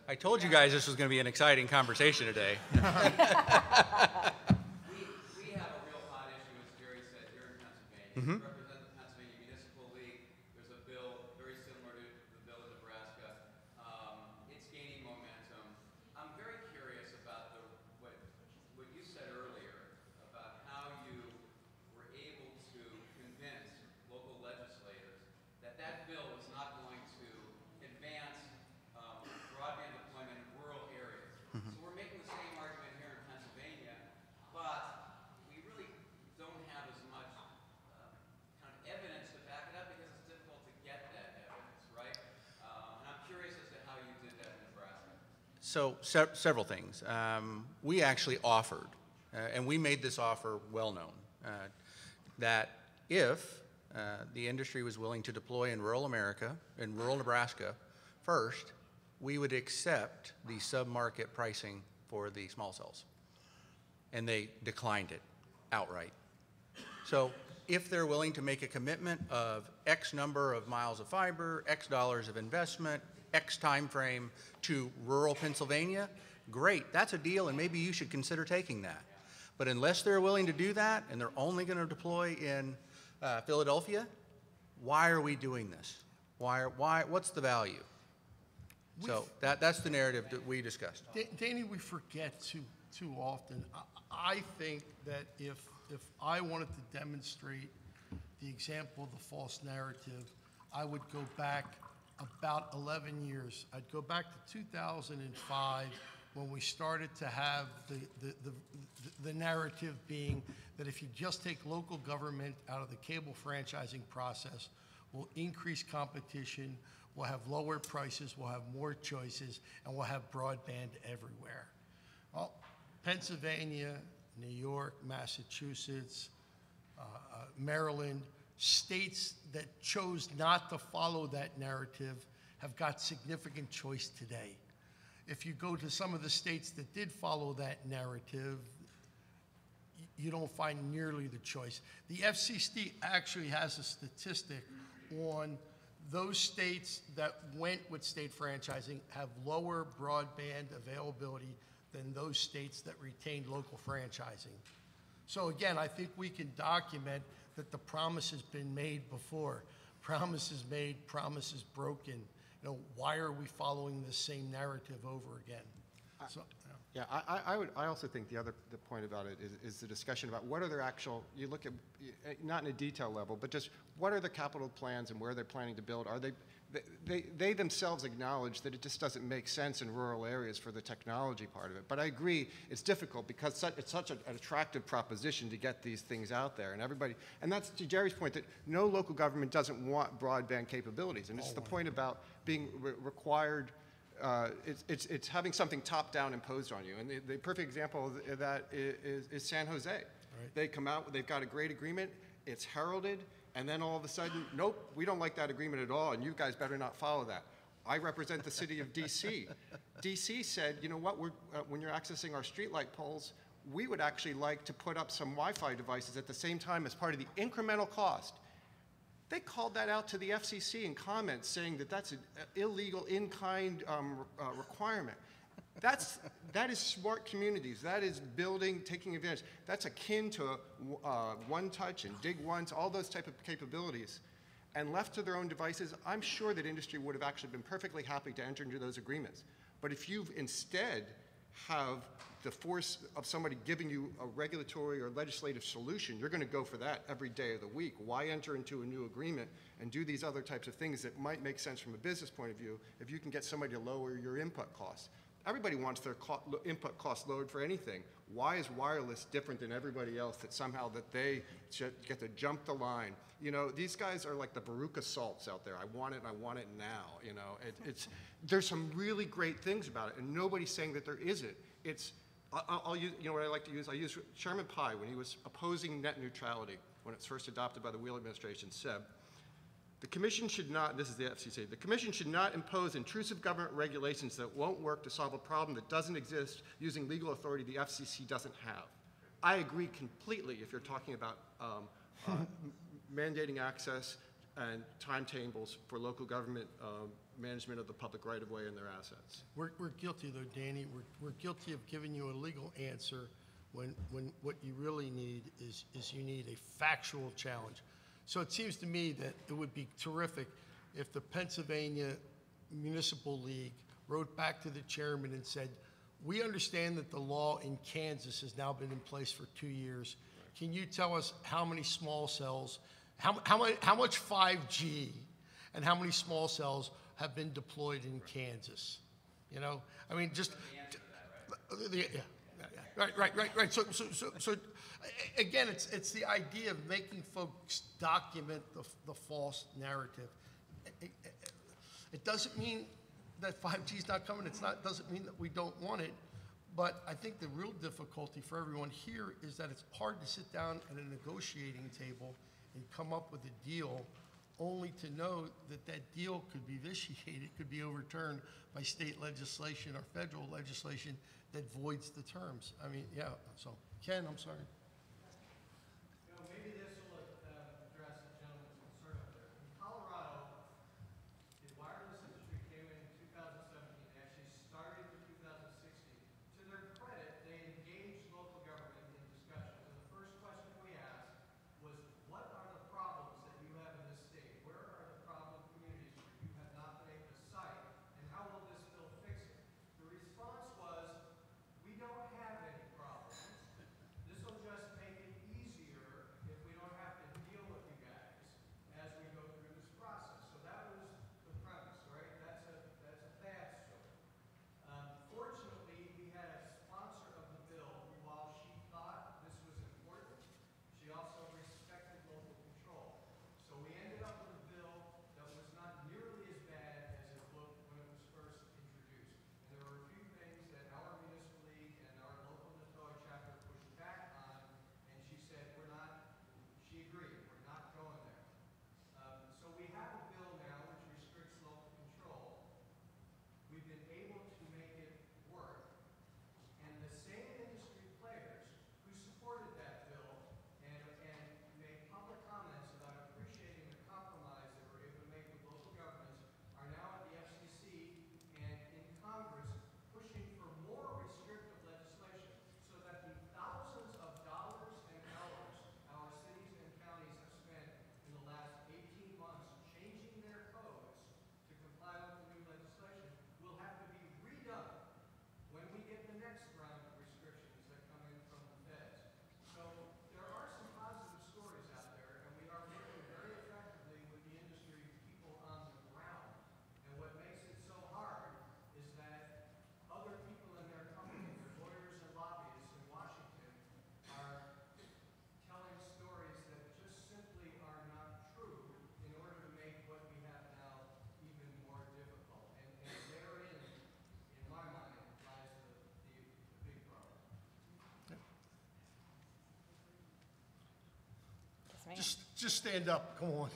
I told you guys this was going to be an exciting conversation today. We have a real hot issue, as Jerry said, here in Pennsylvania. We represent the Pennsylvania Municipal League. There's a bill very similar to the bill in Nebraska. It's gaining momentum. I'm very curious about what you said earlier about how you were able to convince local legislators that that bill was not going to advance broadband deployment in rural areas. So we're making the same argument here in Pennsylvania, but we really don't have as much kind of evidence to back it up because it's difficult to get that evidence, right? And I'm curious as to how you did that in Nebraska. So several things. We actually offered, and we made this offer well known, that if the industry was willing to deploy in rural America, in rural Nebraska first, we would accept the sub-market pricing for the small cells. And they declined it outright. So if they're willing to make a commitment of X number of miles of fiber, X dollars of investment, X time frame to rural Pennsylvania, great, that's a deal, and maybe you should consider taking that. But unless they're willing to do that, and they're only going to deploy in Philadelphia, why are we doing this? What's the value? So that's the narrative that we discussed. Danny, we forget too often. I think that if I wanted to demonstrate the example of the false narrative, I would go back about 11 years. I'd go back to 2005 when we started to have the narrative being that if you just take local government out of the cable franchising process, we'll increase competition, we'll have lower prices, we'll have more choices, and we'll have broadband everywhere. Well, Pennsylvania, New York, Massachusetts, Maryland, states that chose not to follow that narrative have got significant choice today. If you go to some of the states that did follow that narrative, you don't find nearly the choice. The FCC actually has a statistic on those states that went with state franchising have lower broadband availability than those states that retained local franchising. So again, I think we can document that the promise has been made before. Promises made, promises broken. You know, why are we following the same narrative over again? So, Yeah, I also think the point about it is the discussion about what are their actual, you look at, not in a detail level, but just what are the capital plans and where they're planning to build? Are they themselves acknowledge that it just doesn't make sense in rural areas for the technology part of it. But I agree, it's difficult because it's such an attractive proposition to get these things out there. And that's to Jerry's point that no local government doesn't want broadband capabilities. And it's the point about being required. It's having something top-down imposed on you. And the perfect example of that is San Jose. Right. They come out, they've got a great agreement, it's heralded, and then all of a sudden, nope, we don't like that agreement at all, and you guys better not follow that. I represent the city of D.C. D.C. said, you know what, when you're accessing our streetlight poles, we would actually like to put up some Wi-Fi devices at the same time as part of the incremental cost. They called that out to the FCC in comments saying that that's an illegal in-kind requirement. That is smart communities. That is building, taking advantage. That's akin to One Touch and Dig Once, all those type of capabilities. And left to their own devices, I'm sure that industry would have actually been perfectly happy to enter into those agreements. But if you instead have the force of somebody giving you a regulatory or legislative solution, you're going to go for that every day of the week. Why enter into a new agreement and do these other types of things that might make sense from a business point of view if you can get somebody to lower your input costs? Everybody wants their input costs lowered for anything. Why is wireless different than everybody else that somehow that they should get to jump the line? You know, these guys are like the Baruch assaults out there. I want it and I want it now. You know, there's some really great things about it, and nobody's saying that there isn't. I'll use, you know what I like to use? I use Chairman Pai when he was opposing net neutrality when it's first adopted by the Wheel administration said, the commission should not, this is the FCC, the commission should not impose intrusive government regulations that won't work to solve a problem that doesn't exist using legal authority the FCC doesn't have. I agree completely if you're talking about mandating access and timetables for local government management of the public right-of-way and their assets. We're guilty though, Danny. We're guilty of giving you a legal answer when what you really need is you need a factual challenge. So it seems to me that it would be terrific if the Pennsylvania Municipal League wrote back to the chairman and said, we understand that the law in Kansas has now been in place for 2 years. Can you tell us how many small cells, how much 5G and how many small cells have been deployed in Kansas? You know, I mean, just, yeah. Right. So again, it's the idea of making folks document the false narrative. It doesn't mean that 5G is not coming. Doesn't mean that we don't want it. But I think the real difficulty for everyone here is that it's hard to sit down at a negotiating table and come up with a deal, only to know that that deal could be vitiated, could be overturned by state legislation or federal legislation that voids the terms. I mean, yeah, so, Ken, I'm sorry. You know, maybe this will address the gentleman's concern up there. In Colorado, the wireless industry came in 2017. They actually started in 2016. To their credit, they engaged local government in discussions. And the first question we asked was, what are the problems that you have in this state? Where are the problem communities where you have not been able to cite? And how will this bill fix it? The response was, we don't have any problems. This will just make it easier if we don't have to deal with you guys as we go through this process. So that was the premise, right? That's a bad story. Fortunately, we had a sponsor of the bill who, while she thought this was important, she also respected local control. So we ended up with a bill that was not nearly as bad as it looked when it was first introduced. And there were a few things that our municipal league and our local NATOA chapter pushed back on, and she said, she agreed, we're not going there. So we have a bill now which restricts local control. We've been able to make it work. And the same industry players who supported that bill and made public comments about appreciating the compromise they were able to make with local governments are now at the FCC and in Congress pushing for more restrictive legislation so that the thousands of dollars and hours our cities and counties have spent in the last 18 months changing their codes to comply with the new legislation will have to be redone when we get the next round of restrictions that come in from the feds. So there are some positive stories out there, and we are working very effectively with the industry people on the ground. And what makes it so hard is that other people in their company, their lawyers and lobbyists in Washington, are telling stories that just simply are not true in order to make what we have now even more difficult. And therein, in my mind, lies the big problem. Yes, ma'am. Just stand up, come on.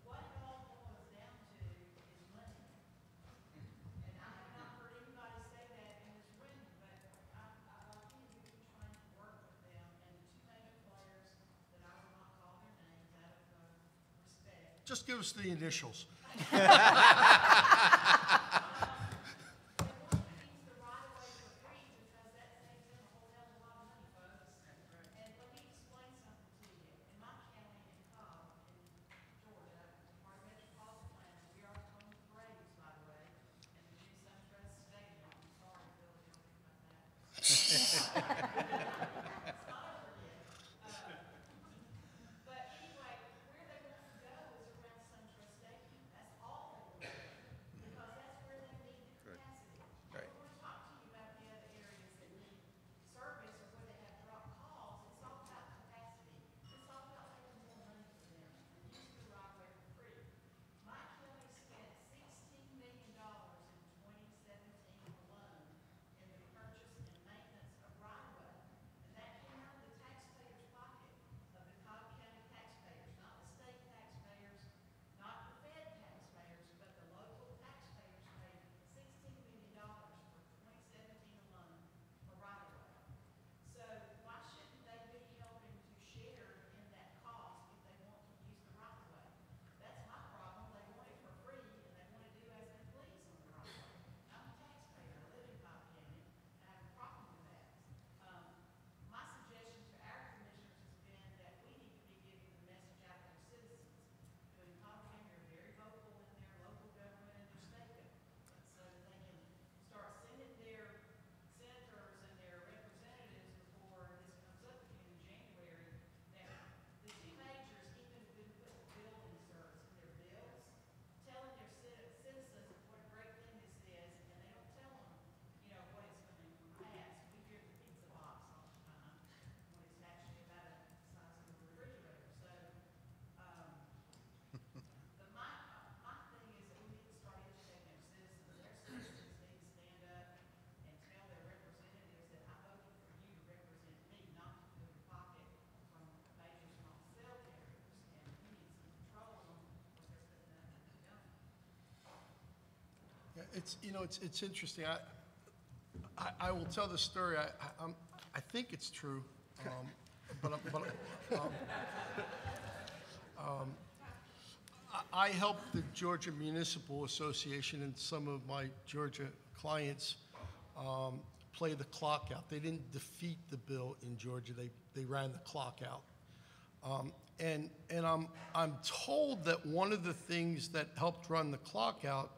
What it all boils down to is money. And I have not heard anybody say that in this room, but I like you to be trying to work with them. And the two major players that I will not call their names out of respect. Just give us the initials. They want to use the right of way for free because that saves them a whole hell of a lot of money, folks. And let me explain something to you. In my county, in Cobb, in Georgia, part of metropolitan Atlanta, we are home to the Braves, by the way, and the new SunTrust Stadium. I'm sorry, Philadelphia, about that. It's not over yet. But anyway, where they want to go is around SunTrust Stadium. That's all they want to do, because that's where they need the capacity. Right. I want to talk to you about the other areas that need service or where they have dropped calls. It's all about capacity. It's all about making more money for them and use the right way for free. My county spent $16 million in 2017 alone in the purchase and maintenance of right-of-way. It's interesting. I will tell the story. I think it's true, I helped the Georgia Municipal Association and some of my Georgia clients play the clock out. They didn't defeat the bill in Georgia. They ran the clock out. And I'm told that one of the things that helped run the clock out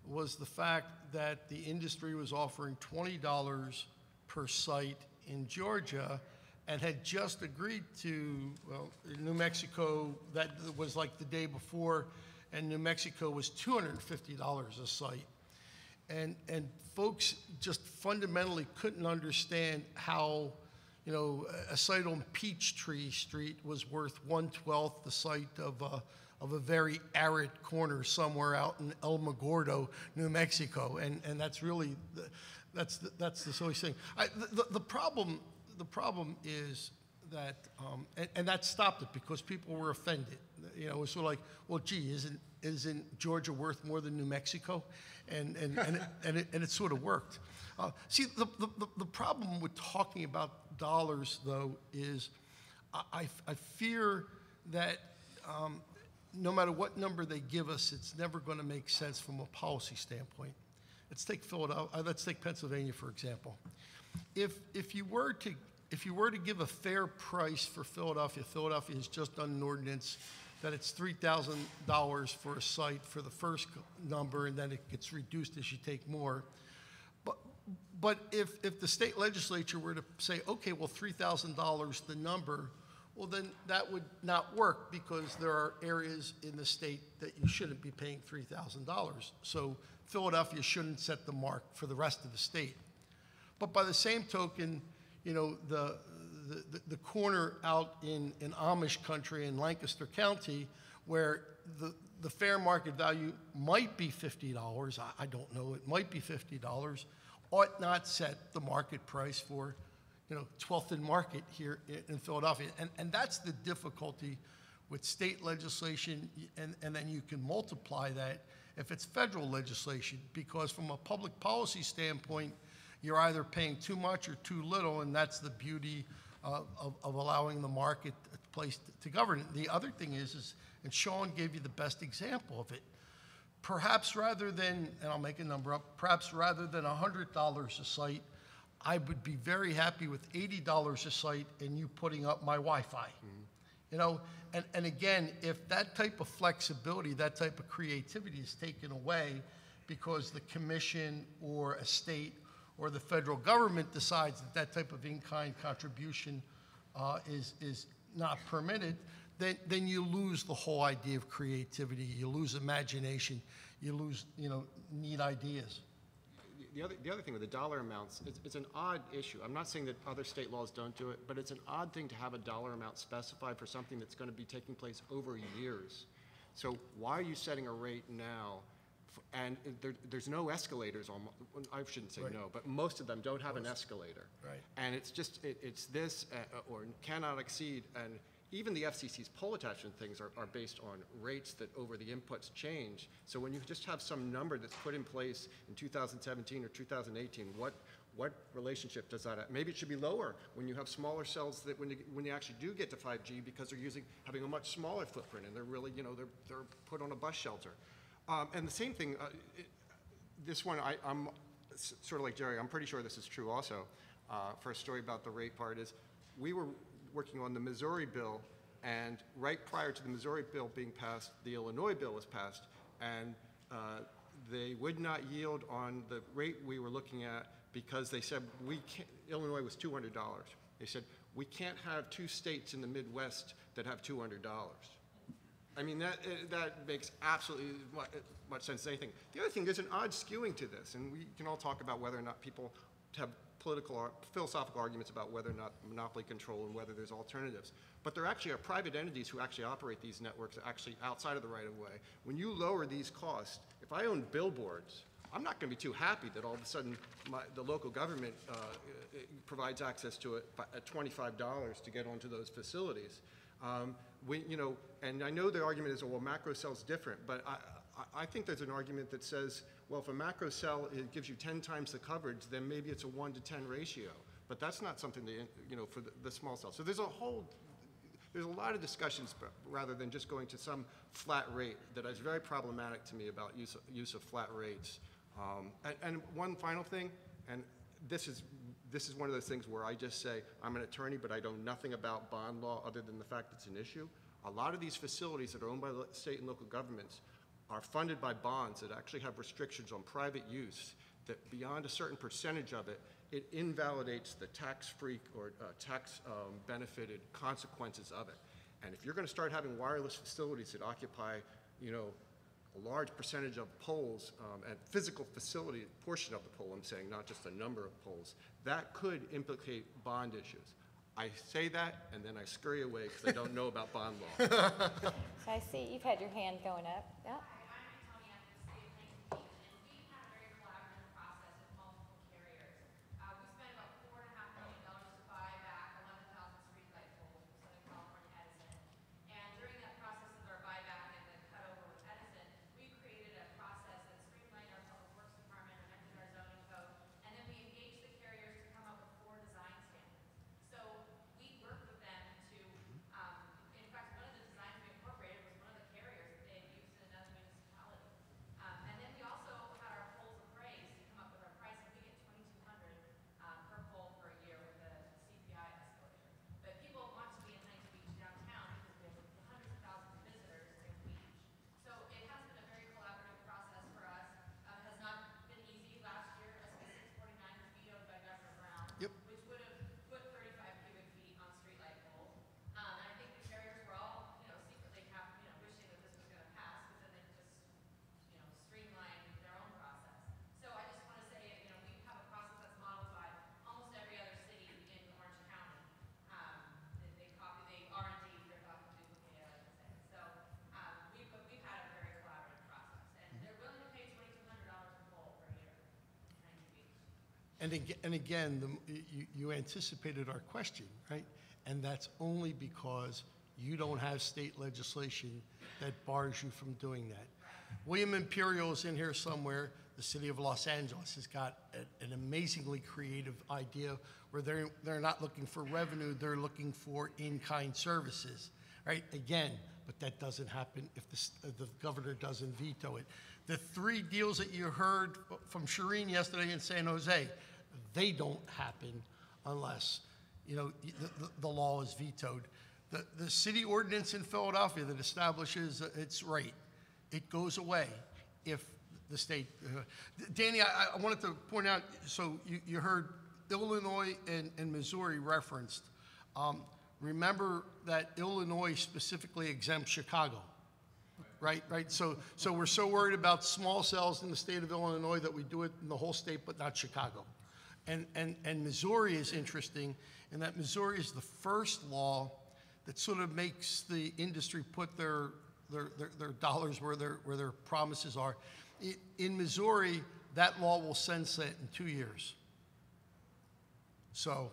was the fact that the industry was offering $20 per site in Georgia and had just agreed to, well, in New Mexico, that was like the day before, and New Mexico was $250 a site. And folks just fundamentally couldn't understand how, a site on Peachtree Street was worth 1/12 the site of a very arid corner somewhere out in El Magordo, New Mexico, and that's really that's the silly thing. The problem is that and that stopped it because people were offended. It was sort of like, well, gee, isn't Georgia worth more than New Mexico? And it sort of worked. See, the problem with talking about dollars, though, is I fear that no matter what number they give us, it's never going to make sense from a policy standpoint. Let's take Philadelphia. Let's take Pennsylvania, for example. If you were to give a fair price for Philadelphia, Philadelphia has just done an ordinance that it's $3,000 for a site for the first number, and then it gets reduced as you take more. But if the state legislature were to say, okay, well, $3,000 the number, well, then that would not work because there are areas in the state that you shouldn't be paying $3,000. So Philadelphia shouldn't set the mark for the rest of the state. But by the same token, the corner out in Amish country in Lancaster County, where the fair market value might be $50, I don't know, it might be $50, ought not set the market price for 12th and Market here in Philadelphia. And that's the difficulty with state legislation, and then you can multiply that if it's federal legislation, because from a public policy standpoint, you're either paying too much or too little, and that's the beauty of allowing the market place to govern it. The other thing is, and Sean gave you the best example of it, perhaps rather than, and I'll make a number up, perhaps rather than $100 a site, I would be very happy with $80 a site and you putting up my Wi-Fi. And again, if that type of flexibility, that type of creativity is taken away because the commission or a state or the federal government decides that type of in-kind contribution is not permitted, then you lose the whole idea of creativity, you lose imagination, you lose, neat ideas. The other thing with the dollar amounts, it's an odd issue. I'm not saying that other state laws don't do it, but it's an odd thing to have a dollar amount specified for something that's going to be taking place over years. So why are you setting a rate now? And there's no escalators on, I shouldn't say no, but most of them don't have an escalator. Right. And it's just, it's this or cannot exceed, and even the FCC's poll attachment things are based on rates that over the inputs change. So when you just have some number that's put in place in 2017 or 2018, what relationship does that have? Maybe it should be lower when you have smaller cells that when you actually do get to 5G, because they're having a much smaller footprint and they're really, they're put on a bus shelter. And the same thing, this one, I'm sort of like Jerry, I'm pretty sure this is true also. For a story about the rate part is, we were working on the Missouri bill, and right prior to the Missouri bill being passed, the Illinois bill was passed, and they would not yield on the rate we were looking at because they said Illinois was $200. They said, we can't have two states in the Midwest that have $200. I mean, that makes absolutely much sense as anything. The other thing, there's an odd skewing to this, and we can all talk about whether or not people have political or philosophical arguments about whether or not monopoly control and whether there's alternatives. But there actually are private entities who actually operate these networks actually outside of the right of way. When you lower these costs, if I own billboards, I'm not going to be too happy that all of a sudden the local government provides access to it at $25 to get onto those facilities. And I know the argument is, well, macro cell's different, but I think there's an argument that says, well, if a macro cell gives you 10 times the coverage, then maybe it's a 1 to 10 ratio. But that's not something that, for the small cell. So there's a lot of discussions rather than just going to some flat rate that is very problematic to me about use of flat rates. And one final thing, and this is one of those things where I just say, I'm an attorney, but I know nothing about bond law other than the fact it's an issue. A lot of these facilities that are owned by state and local governments are funded by bonds that actually have restrictions on private use that beyond a certain percentage of it, it invalidates the tax-free or tax-benefited consequences of it. And if you're going to start having wireless facilities that occupy, a large percentage of poles and physical facility portion of the pole, I'm saying, not just a number of poles, that could implicate bond issues. I say that, and then I scurry away because I don't know about bond law. So I see you've had your hand going up. Yeah. Hi, I'm Antonia, I'm from the state of Plainfield, and we've had a very collaborative process with multiple carriers. We spent about $4.5 million to buy back 11,000 streetlight poles from Southern California Edison. And during that process of our buyback and the cutover with Edison, we created a process that streamlined our public works department, amended our zoning code, and then we engaged the carriers to come up with 4 design standards. So we worked with them to, in fact, one of the designs we incorporated was one of the carriers that they had used in another municipality. And then we also had our poles appraised to come up with our price, and we get $2,200 per pole per year with a CPI escalator. But people want to be in Huntington Beach downtown because we have hundreds of thousands of visitors every beach. So it has been a very collaborative process for us. It has not been easy. Last year, SB 649 was vetoed by Governor Brown, Yep. which would have put 35 cubic feet on streetlight poles. And I think the carriers were all, secretly wishing that this was going to pass, because then they could just, streamline their own process. So I just want to say, we have a process that's modeled by almost every other city in Orange County. They copy, they R&D, they're not duplicate, I would say. So we've had a very collaborative process, and they're willing to pay $2,200 per pole per year in Huntington Beach. And again, you anticipated our question, right? And that's only because you don't have state legislation that bars you from doing that. William Imperial is in here somewhere. The city of Los Angeles has got an amazingly creative idea where they're not looking for revenue, they're looking for in-kind services, right? Again, but that doesn't happen if the governor doesn't veto it. The 3 deals that you heard from Shireen yesterday in San Jose, they don't happen unless, the law is vetoed. The city ordinance in Philadelphia that establishes its rate, it goes away if the state. Danny, I wanted to point out, so you heard Illinois and Missouri referenced. Remember that Illinois specifically exempts Chicago, right? So we're so worried about small cells in the state of Illinois that we do it in the whole state, but not Chicago. And Missouri is interesting in that Missouri is the first law that sort of makes the industry put their dollars where their promises are. In Missouri, that law will sunset in 2 years. So,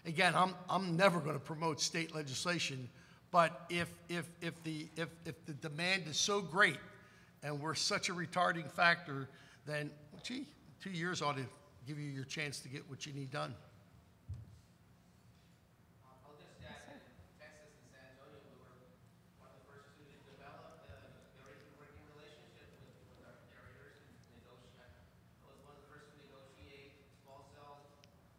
again, I'm never going to promote state legislation, but if the demand is so great and we're such a retarding factor, then 2 years ought to give you your chance to get what you need done. I'll just add that in Texas and San Antonio, we were one of the first to develop the working relationship with our carriers and negotiate. I was one of the first to negotiate small cell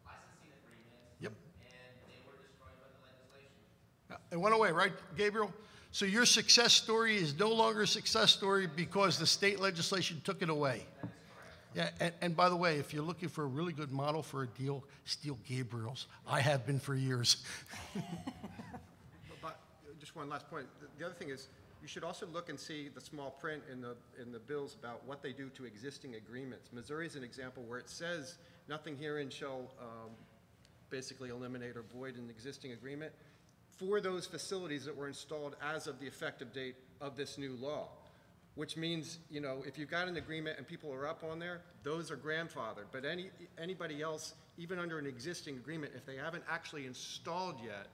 licensing agreements. Yep. And they were destroyed by the legislation. It went away, right, Gabriel? So your success story is no longer a success story because the state legislation took it away. That is correct. Yeah, and by the way, if you're looking for a really good model for a deal, steal Gabriel's. I have been for years. But just one last point. The other thing is, you should also look and see the small print in the bills about what they do to existing agreements. Missouri is an example where it says nothing herein shall basically eliminate or void an existing agreement for those facilities that were installed as of the effective date of this new law. Which means, if you've got an agreement and people are up on there, those are grandfathered. But anybody else, even under an existing agreement, if they haven't actually installed yet,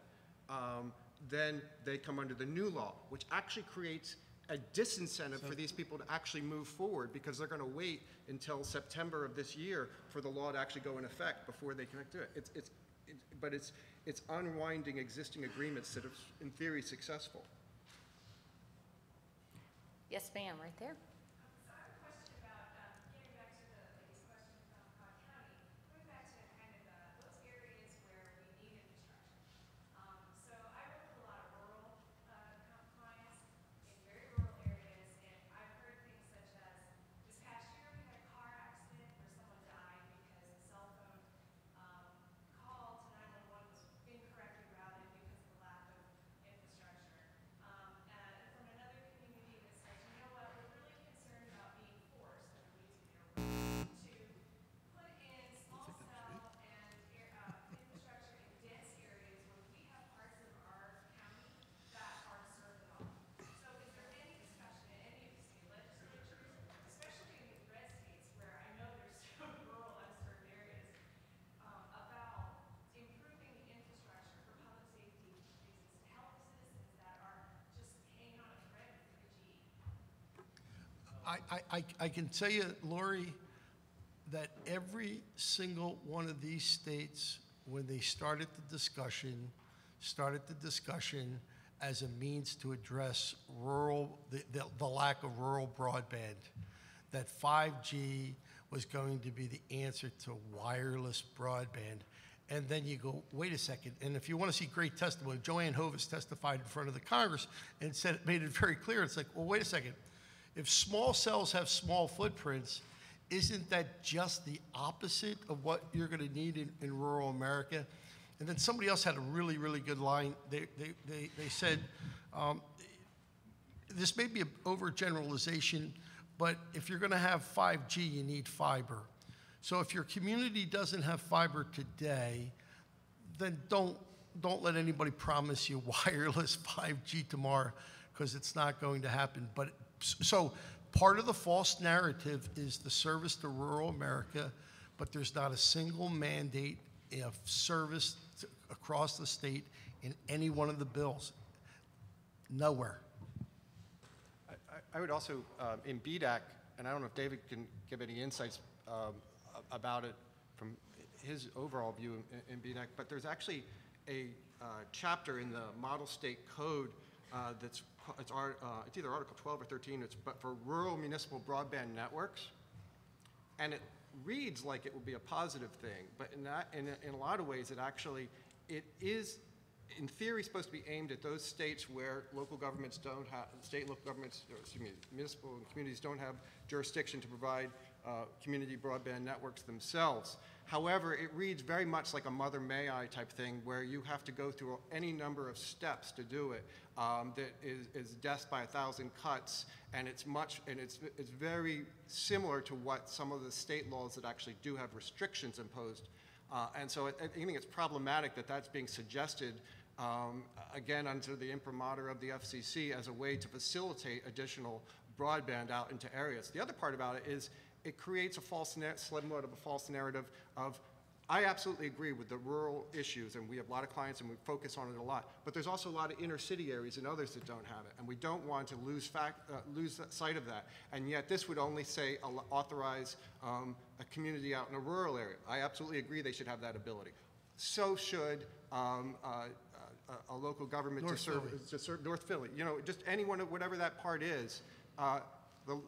then they come under the new law, which actually creates a disincentive for these people to actually move forward, because they're going to wait until September of this year for the law to actually go in effect before they can do it. But it's unwinding existing agreements that are, in theory, successful. Yes, ma'am, right there. So I have a question about, getting back to the lady's question from Cobb County, going back to kind of those areas where we need infrastructure. So I work with a lot of rural clients in very rural areas, and I've heard things such as, this past year we had a car accident where someone died because the cell phone call to 911 was incorrectly routed because of the lack of infrastructure. And from another community that says, you know what, we're really concerned about being forced, and I'm using their words, to put in small cell and infrastructure in dense areas where we have parts of our county that aren't served at all. So is there any discussion in any of the state legislatures, especially in these red states where I know there's some rural unserved areas, about improving the infrastructure for public safety reasons to help the citizens that are just hanging on a thread with 3G? I can tell you, Lori, that every single one of these states, when they started the discussion as a means to address the lack of rural broadband, that 5G was going to be the answer to wireless broadband. And then you go, wait a second, and if you want to see great testimony, Joanne Hovis testified in front of the Congress and made it very clear. It's like, well, wait a second. If small cells have small footprints, isn't that just the opposite of what you're going to need in rural America? And then somebody else had a really, really good line. They said, this may be an overgeneralization, but if you're going to have 5G, you need fiber. So if your community doesn't have fiber today, then don't let anybody promise you wireless 5G tomorrow, because it's not going to happen. But so part of the false narrative is the service to rural America, but there's not a single mandate of service across the state in any one of the bills. Nowhere. I would also, in BDAC, and I don't know if David can give any insights about it from his overall view in BDAC, but there's actually a chapter in the Model State Code it's either Article 12 or 13, but for rural municipal broadband networks, and it reads like it will be a positive thing, but in a lot of ways it is in theory supposed to be aimed at those states where local governments don't have, state and local governments, or excuse me, municipal and communities don't have jurisdiction to provide community broadband networks themselves. However, it reads very much like a mother may I type thing, where you have to go through any number of steps to do it. That is death by 1,000 cuts, and it's very similar to what some of the state laws that actually do have restrictions imposed. And so I think it's problematic that that's being suggested, again, under the imprimatur of the FCC as a way to facilitate additional broadband out into areas. The other part about it is it creates a false narrative of, I absolutely agree with the rural issues, and we have a lot of clients and we focus on it a lot, but there's also a lot of inner city areas and others that don't have it, and we don't want to lose sight of that. And yet this would only say authorize a community out in a rural area. I absolutely agree they should have that ability. So should a local government to serve North Philly. You know, just anyone, whatever that part is, the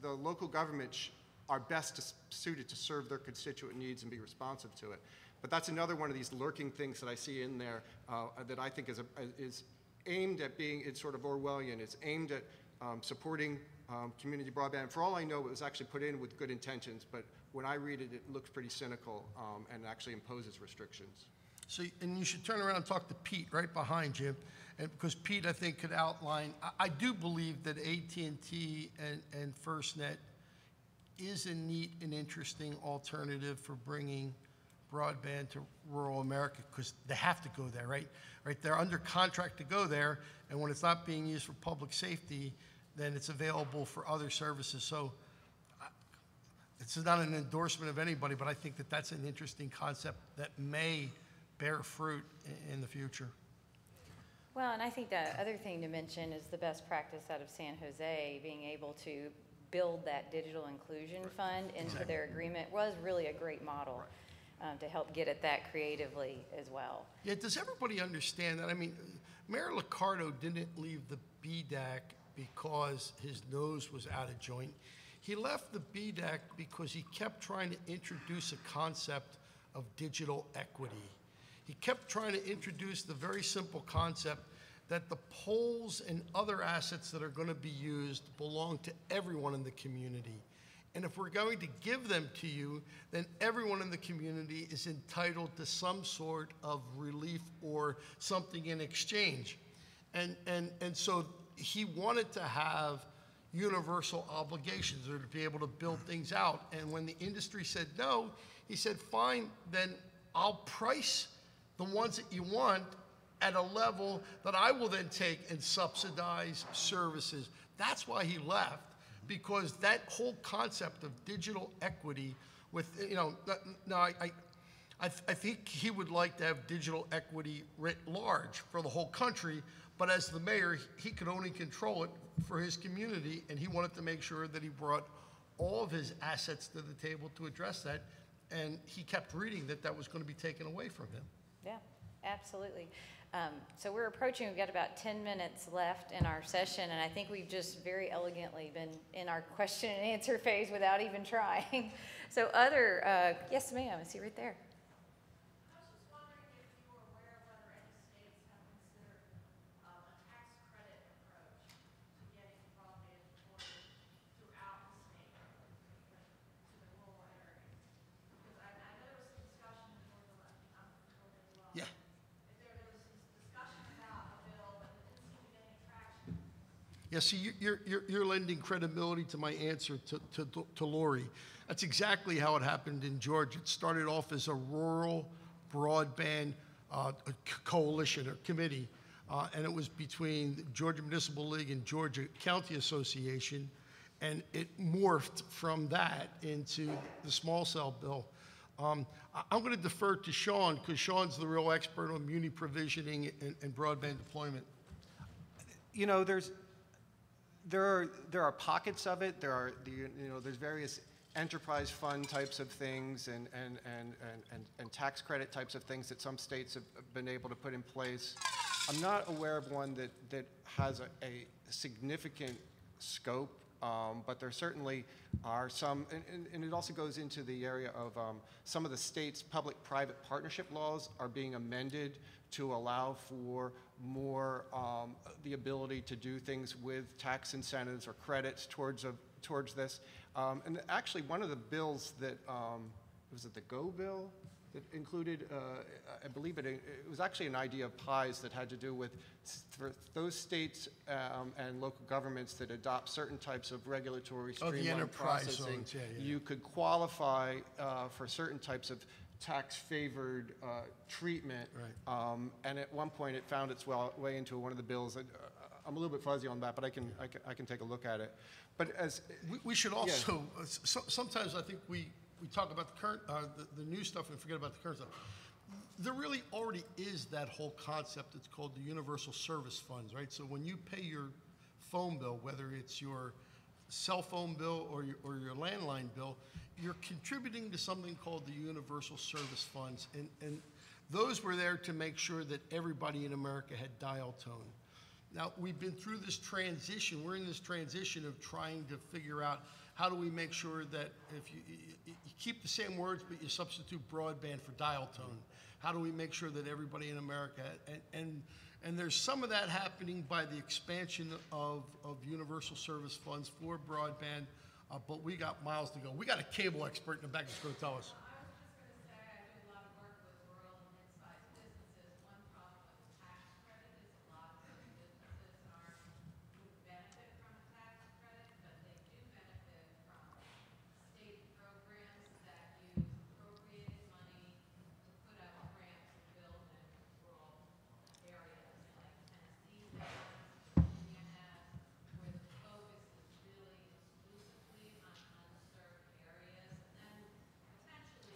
local government are best suited to serve their constituent needs and be responsive to it. But that's another one of these lurking things that I see in there that I think is aimed at being, it's sort of Orwellian. It's aimed at supporting community broadband. For all I know, it was actually put in with good intentions, but when I read it, it looks pretty cynical and actually imposes restrictions. So, and you should turn around and talk to Pete right behind you, and because Pete, I think, could outline. I do believe that AT&T and FirstNet is a neat and interesting alternative for bringing broadband to rural America, because they have to go there, right? Right, they're under contract to go there, and when it's not being used for public safety, then it's available for other services. So it's not an endorsement of anybody, but I think that that's an interesting concept that may bear fruit in the future. Well, and I think the other thing to mention is the best practice out of San Jose, being able to build that digital inclusion fund into their agreement was really a great model to help get at that creatively as well. Yeah, does everybody understand that? I mean, Mayor Liccardo didn't leave the BDAC because his nose was out of joint. He left the BDAC because he kept trying to introduce a concept of digital equity. He kept trying to introduce the very simple concept that the poles and other assets that are going to be used belong to everyone in the community. And if we're going to give them to you, then everyone in the community is entitled to some sort of relief or something in exchange. And so he wanted to have universal obligations or to be able to build things out. And when the industry said no, he said, fine, then I'll price the ones that you want at a level that I will then take and subsidize services. That's why he left, because that whole concept of digital equity with, you know, now I think he would like to have digital equity writ large for the whole country, but as the mayor, he could only control it for his community, and he wanted to make sure that he brought all of his assets to the table to address that, and he kept reading that that was going to be taken away from him. Yeah, absolutely. So we're approaching, we've got about 10 minutes left in our session, and I think we've just very elegantly been in our question and answer phase without even trying. So yes ma'am, I see right there. I was just wondering if you were aware of whether any states have considered a tax credit approach to getting broadband deployed throughout the state, to the rural areas. Because I know there was some discussion in Georgia, I'm from Georgia as well. Yeah. If there was some discussion about a bill, but it didn't seem to get any traction. Yeah, see, you're lending credibility to my answer to Lori. That's exactly how it happened in Georgia. It started off as a rural broadband coalition or committee, and it was between the Georgia Municipal League and Georgia County Association, and it morphed from that into the small cell bill. I'm going to defer to Sean, because Sean's the real expert on muni provisioning and broadband deployment. You know, there are pockets of it. There's various enterprise fund types of things and tax credit types of things that some states have been able to put in place. I'm not aware of one that has a significant scope, but there certainly are some, and it also goes into the area of some of the states' public-private partnership laws are being amended to allow for more the ability to do things with tax incentives or credits towards this. And actually, one of the bills that was it the GO bill that included, I believe it was actually an idea of PIEs that had to do with for those states and local governments that adopt certain types of regulatory streamlined processing. Zones, yeah. You could qualify for certain types of tax-favored treatment, Right. And at one point it found its way into one of the bills. I'm a little bit fuzzy on that, but I can take a look at it. But as We should also, sometimes I think we talk about the current, the new stuff and forget about the current stuff. There really already is that whole concept. It's called the universal service funds, right? So when you pay your phone bill, whether it's your cell phone bill or your landline bill, you're contributing to something called the universal service funds. And those were there to make sure that everybody in America had dial tone. Now, we've been through this transition. We're in this transition of trying to figure out how do we make sure that if you keep the same words, but you substitute broadband for dial tone. How do we make sure that everybody in America, and there's some of that happening by the expansion of universal service funds for broadband, but we got miles to go. We got a cable expert in the back that's going to tell us. I was just going to say, I do a lot of work with rural and mid-sized businesses. One problem with the tax credit is a lot of those businesses would benefit from a tax credit, but they do benefit from state programs that use appropriated money to put up ramps to build in rural areas, like Tennessee has, Virginia has, where the focus is really exclusively on unserved areas, and then potentially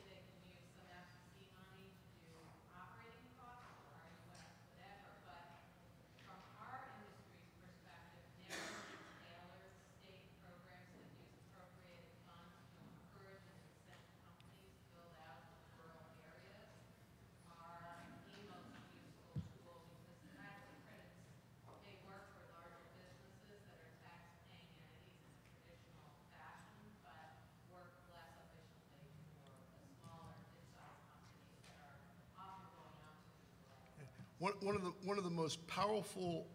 one of the most powerful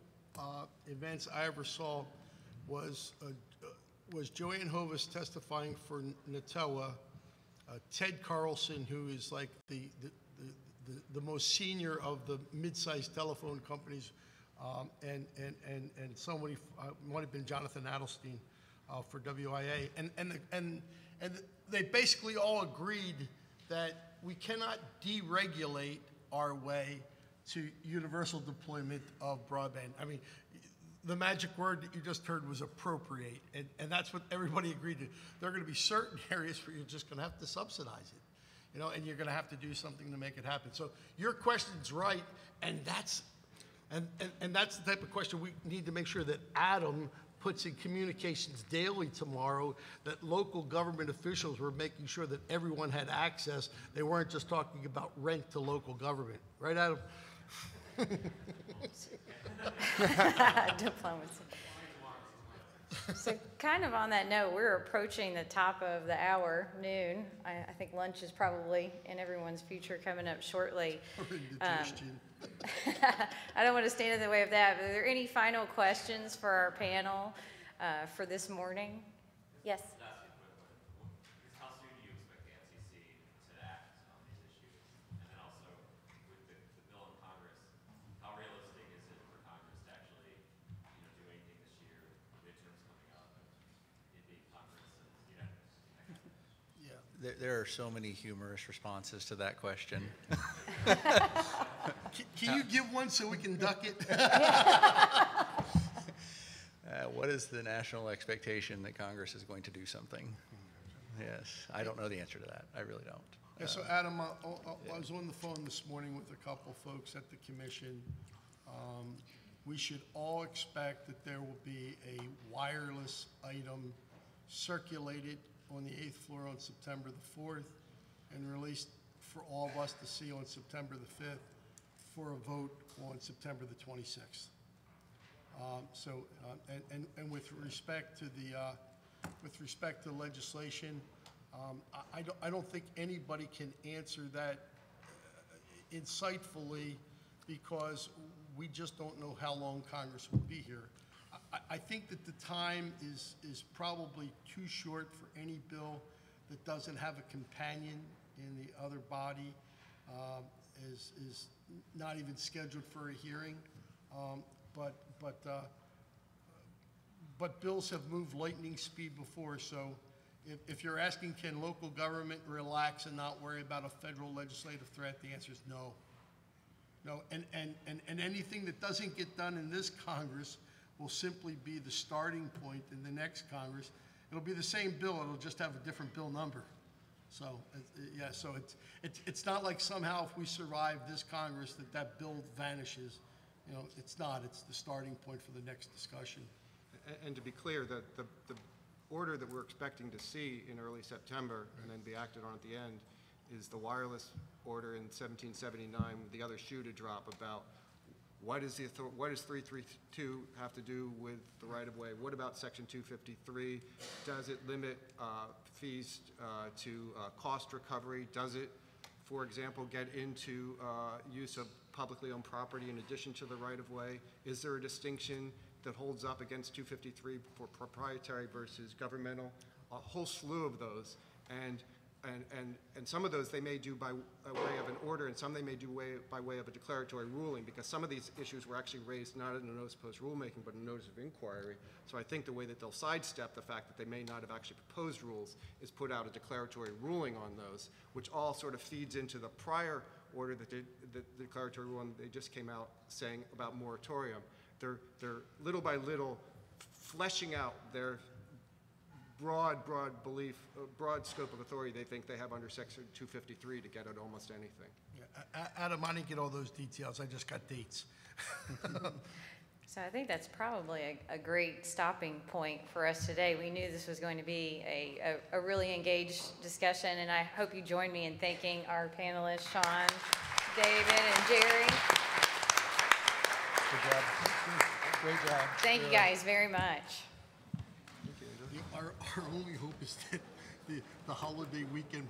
events I ever saw was Joanne Hovis testifying for NATOA, Ted Carlson, who is like the most senior of the mid-sized telephone companies, and somebody might have been Jonathan Adelstein for WIA, and they basically all agreed that we cannot deregulate our way to universal deployment of broadband. I mean, the magic word that you just heard was appropriate, and that's what everybody agreed to. There are going to be certain areas where you're just going to have to subsidize it, you know, and you're going to have to do something to make it happen. So your question's right, and that's the type of question we need to make sure that Adam puts in communications daily tomorrow, that local government officials were making sure that everyone had access. They weren't just talking about rent to local government. Right, Adam? Diplomacy. So kind of on that note, we're approaching the top of the hour, noon. I think lunch is probably in everyone's future coming up shortly. I don't want to stand in the way of that, but are there any final questions for our panel for this morning? Yes? How soon do you expect the FCC to act on these issues? And then also, with the bill in Congress, how realistic is it for Congress to actually, do anything this year, midterms coming up, and it being Congress and, Yeah. There are so many humorous responses to that question. Can you give one so we can duck it? What is the national expectation that Congress is going to do something? Yes, I don't know the answer to that. I really don't. Yeah, so Adam, I was on the phone this morning with a couple folks at the commission. We should all expect that there will be a wireless item circulated on the 8th floor on September the 4th and released for all of us to see on September the 5th for a vote on September the 26th. And with respect to legislation, I don't think anybody can answer that insightfully because we just don't know how long Congress will be here. I think that the time is probably too short for any bill that doesn't have a companion in the other body, is not even scheduled for a hearing. But bills have moved lightning speed before, so if you're asking can local government relax and not worry about a federal legislative threat, the answer is no. No, and anything that doesn't get done in this Congress will simply be the starting point in the next Congress. It'll be the same bill, it'll just have a different bill number. So, yeah, so it's not like somehow if we survive this Congress that bill vanishes. You know, it's not. It's the starting point for the next discussion. And to be clear, the order that we're expecting to see in early September and then be acted on at the end is the wireless order in 1779, the other shoe to drop about what does 332 have to do with the right-of-way? What about Section 253? Does it limit fees to cost recovery? Does it, for example, get into use of publicly owned property in addition to the right-of-way? Is there a distinction that holds up against 253 for proprietary versus governmental? A whole slew of those. And some of those they may do by way of an order, and some they may do by way of a declaratory ruling, because some of these issues were actually raised not in a notice of post rulemaking, but in a notice of inquiry. So I think the way that they'll sidestep the fact that they may not have actually proposed rules is put out a declaratory ruling on those, which all sort of feeds into the prior order that the declaratory ruling they just came out saying about moratorium. They're little by little fleshing out their broad belief, broad scope of authority they think they have under Section 253 to get at almost anything. Yeah, Adam, I didn't get all those details. I just got dates. So I think that's probably a great stopping point for us today. We knew this was going to be a really engaged discussion, and I hope you join me in thanking our panelists, Sean, David, and Jerry. Good job. Great job. Thank you guys very much. Our only hope is that the holiday weekend